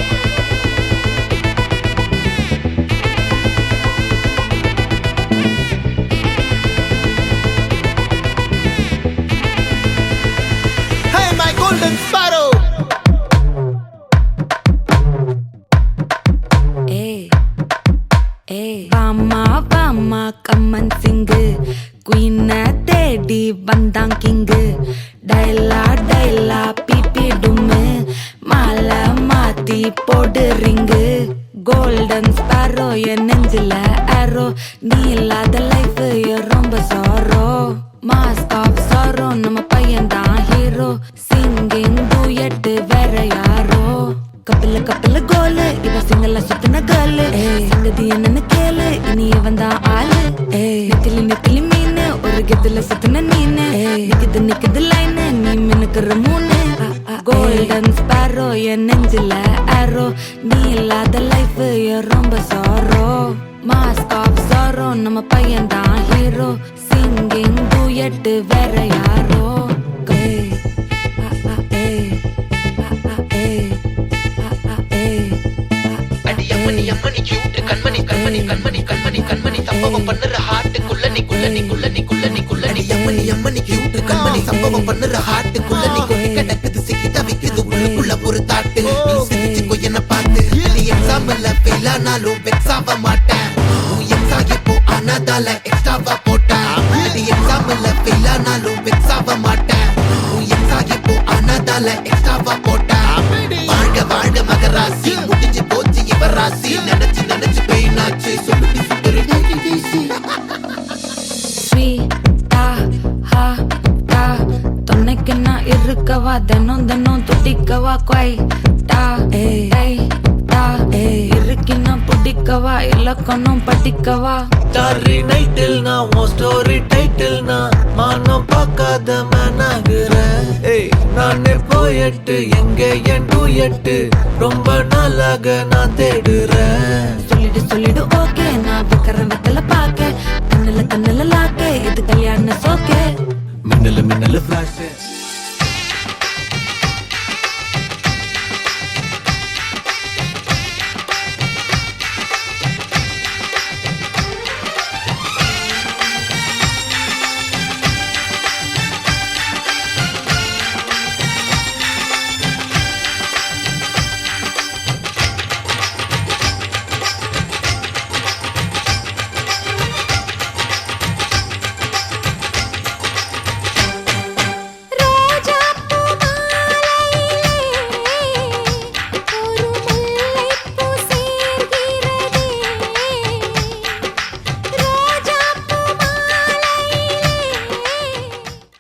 Hey my golden sparrow. வாமா கம்மன் சிங்கு குயின தேடி வந்தான் கிங்கு டைலா பிபி டும்மு மாலை மாத்தி போடு ரிங்கு கோல்டன் ஸ்பாரோ என் நெஞ்சில ஆரோ நீ இல்லாத லைஃப் ரொம்ப சாரோ மாஸ்க் ஆஃப் சாரோ நம்ம பையன் தான் ஹீரோ சிங்கிங் டூயட் வேற யாரோ கப்பில கோலு இவ சிங்கல்ல சுத்தின கேர்ளு சங்கதி என்னன்னு கேளு இனி இவன் தான் ஆளு நெத்திலி மீனு ஒரு கெத்துல சுத்தின நீனு நிக்குது லைனு நீ மினுக்குற மூணு கோல்டன் ஸ்பாரோ என் நெஞ்சில ஆரோ நீ இல்லாத லைஃப் ரொம்ப சாரோ மாஸ்க் ஆஃப் சாரோ நம்ம பையன் தான் ஹீரோ சிங்கிங் டூயட் வேற யாரோ அம்மணி கியூட் கண்மணி கண்மணி கண்மணி கண்மணி கண்மணி சம்பவம் பண்ணுற ஹார்ட்டுக்குள்ள நீ குள்ள நீ குள்ள நீ குள்ள நீ குள்ள நீ அம்மணி கியூட் கண்மணி சம்பவம் பண்ணுற ஹார்ட்டுக்குள்ள நீ கொட்டி கிடக்குது சிக்கி தவிக்குது உள்ளுக்குள்ள ஒரு தாட்டு நீ சிரிச்சுக்கோ என்ன பார்த்து நீ எக்ஸாம்ல ஃபெயில் ஆனாலும் வெக்ஸ் ஆக மாட்டேன் உன் எக்ஸா இப்போ ஆனதால எக்ஸ்ட்ராவா போட்டேன் நீ எக்ஸாம்ல ஃபெயில் ஆனாலும் வெக்ஸ் ஆக மாட்டேன் உன் எக்ஸா இப்போ ஆனதால எக்ஸ்ட்ராவா போட்டேன் வாழ்க மகராசி முடிஞ்சு போச்சு இவராசி நினைச்சு பெயினாச்சு சொல்லுடி சுந்தரி துணைக்கு நான் இருக்கவா தினம் துடிக்கவா இருக்கினா பிடிக்கவா இலக்கணம் படிக்கவா ஸ்டாரி நைட்டில் நான் உன் ஸ்டோரி டைட்டில் நான் மானம் பார்க்காத மேனாகிறேன். நானே போயட்டு எங்க என் டூயட்டு ரொம்ப நாளாக நான் தேடுறேன். சொல்லிடு ஓகே நான் வைக்கிறேன் வெத்தல பாக்க கண்ணுல லாக்க இது கல்யாண சோக்கே மின்னல ஃபிளாஷ்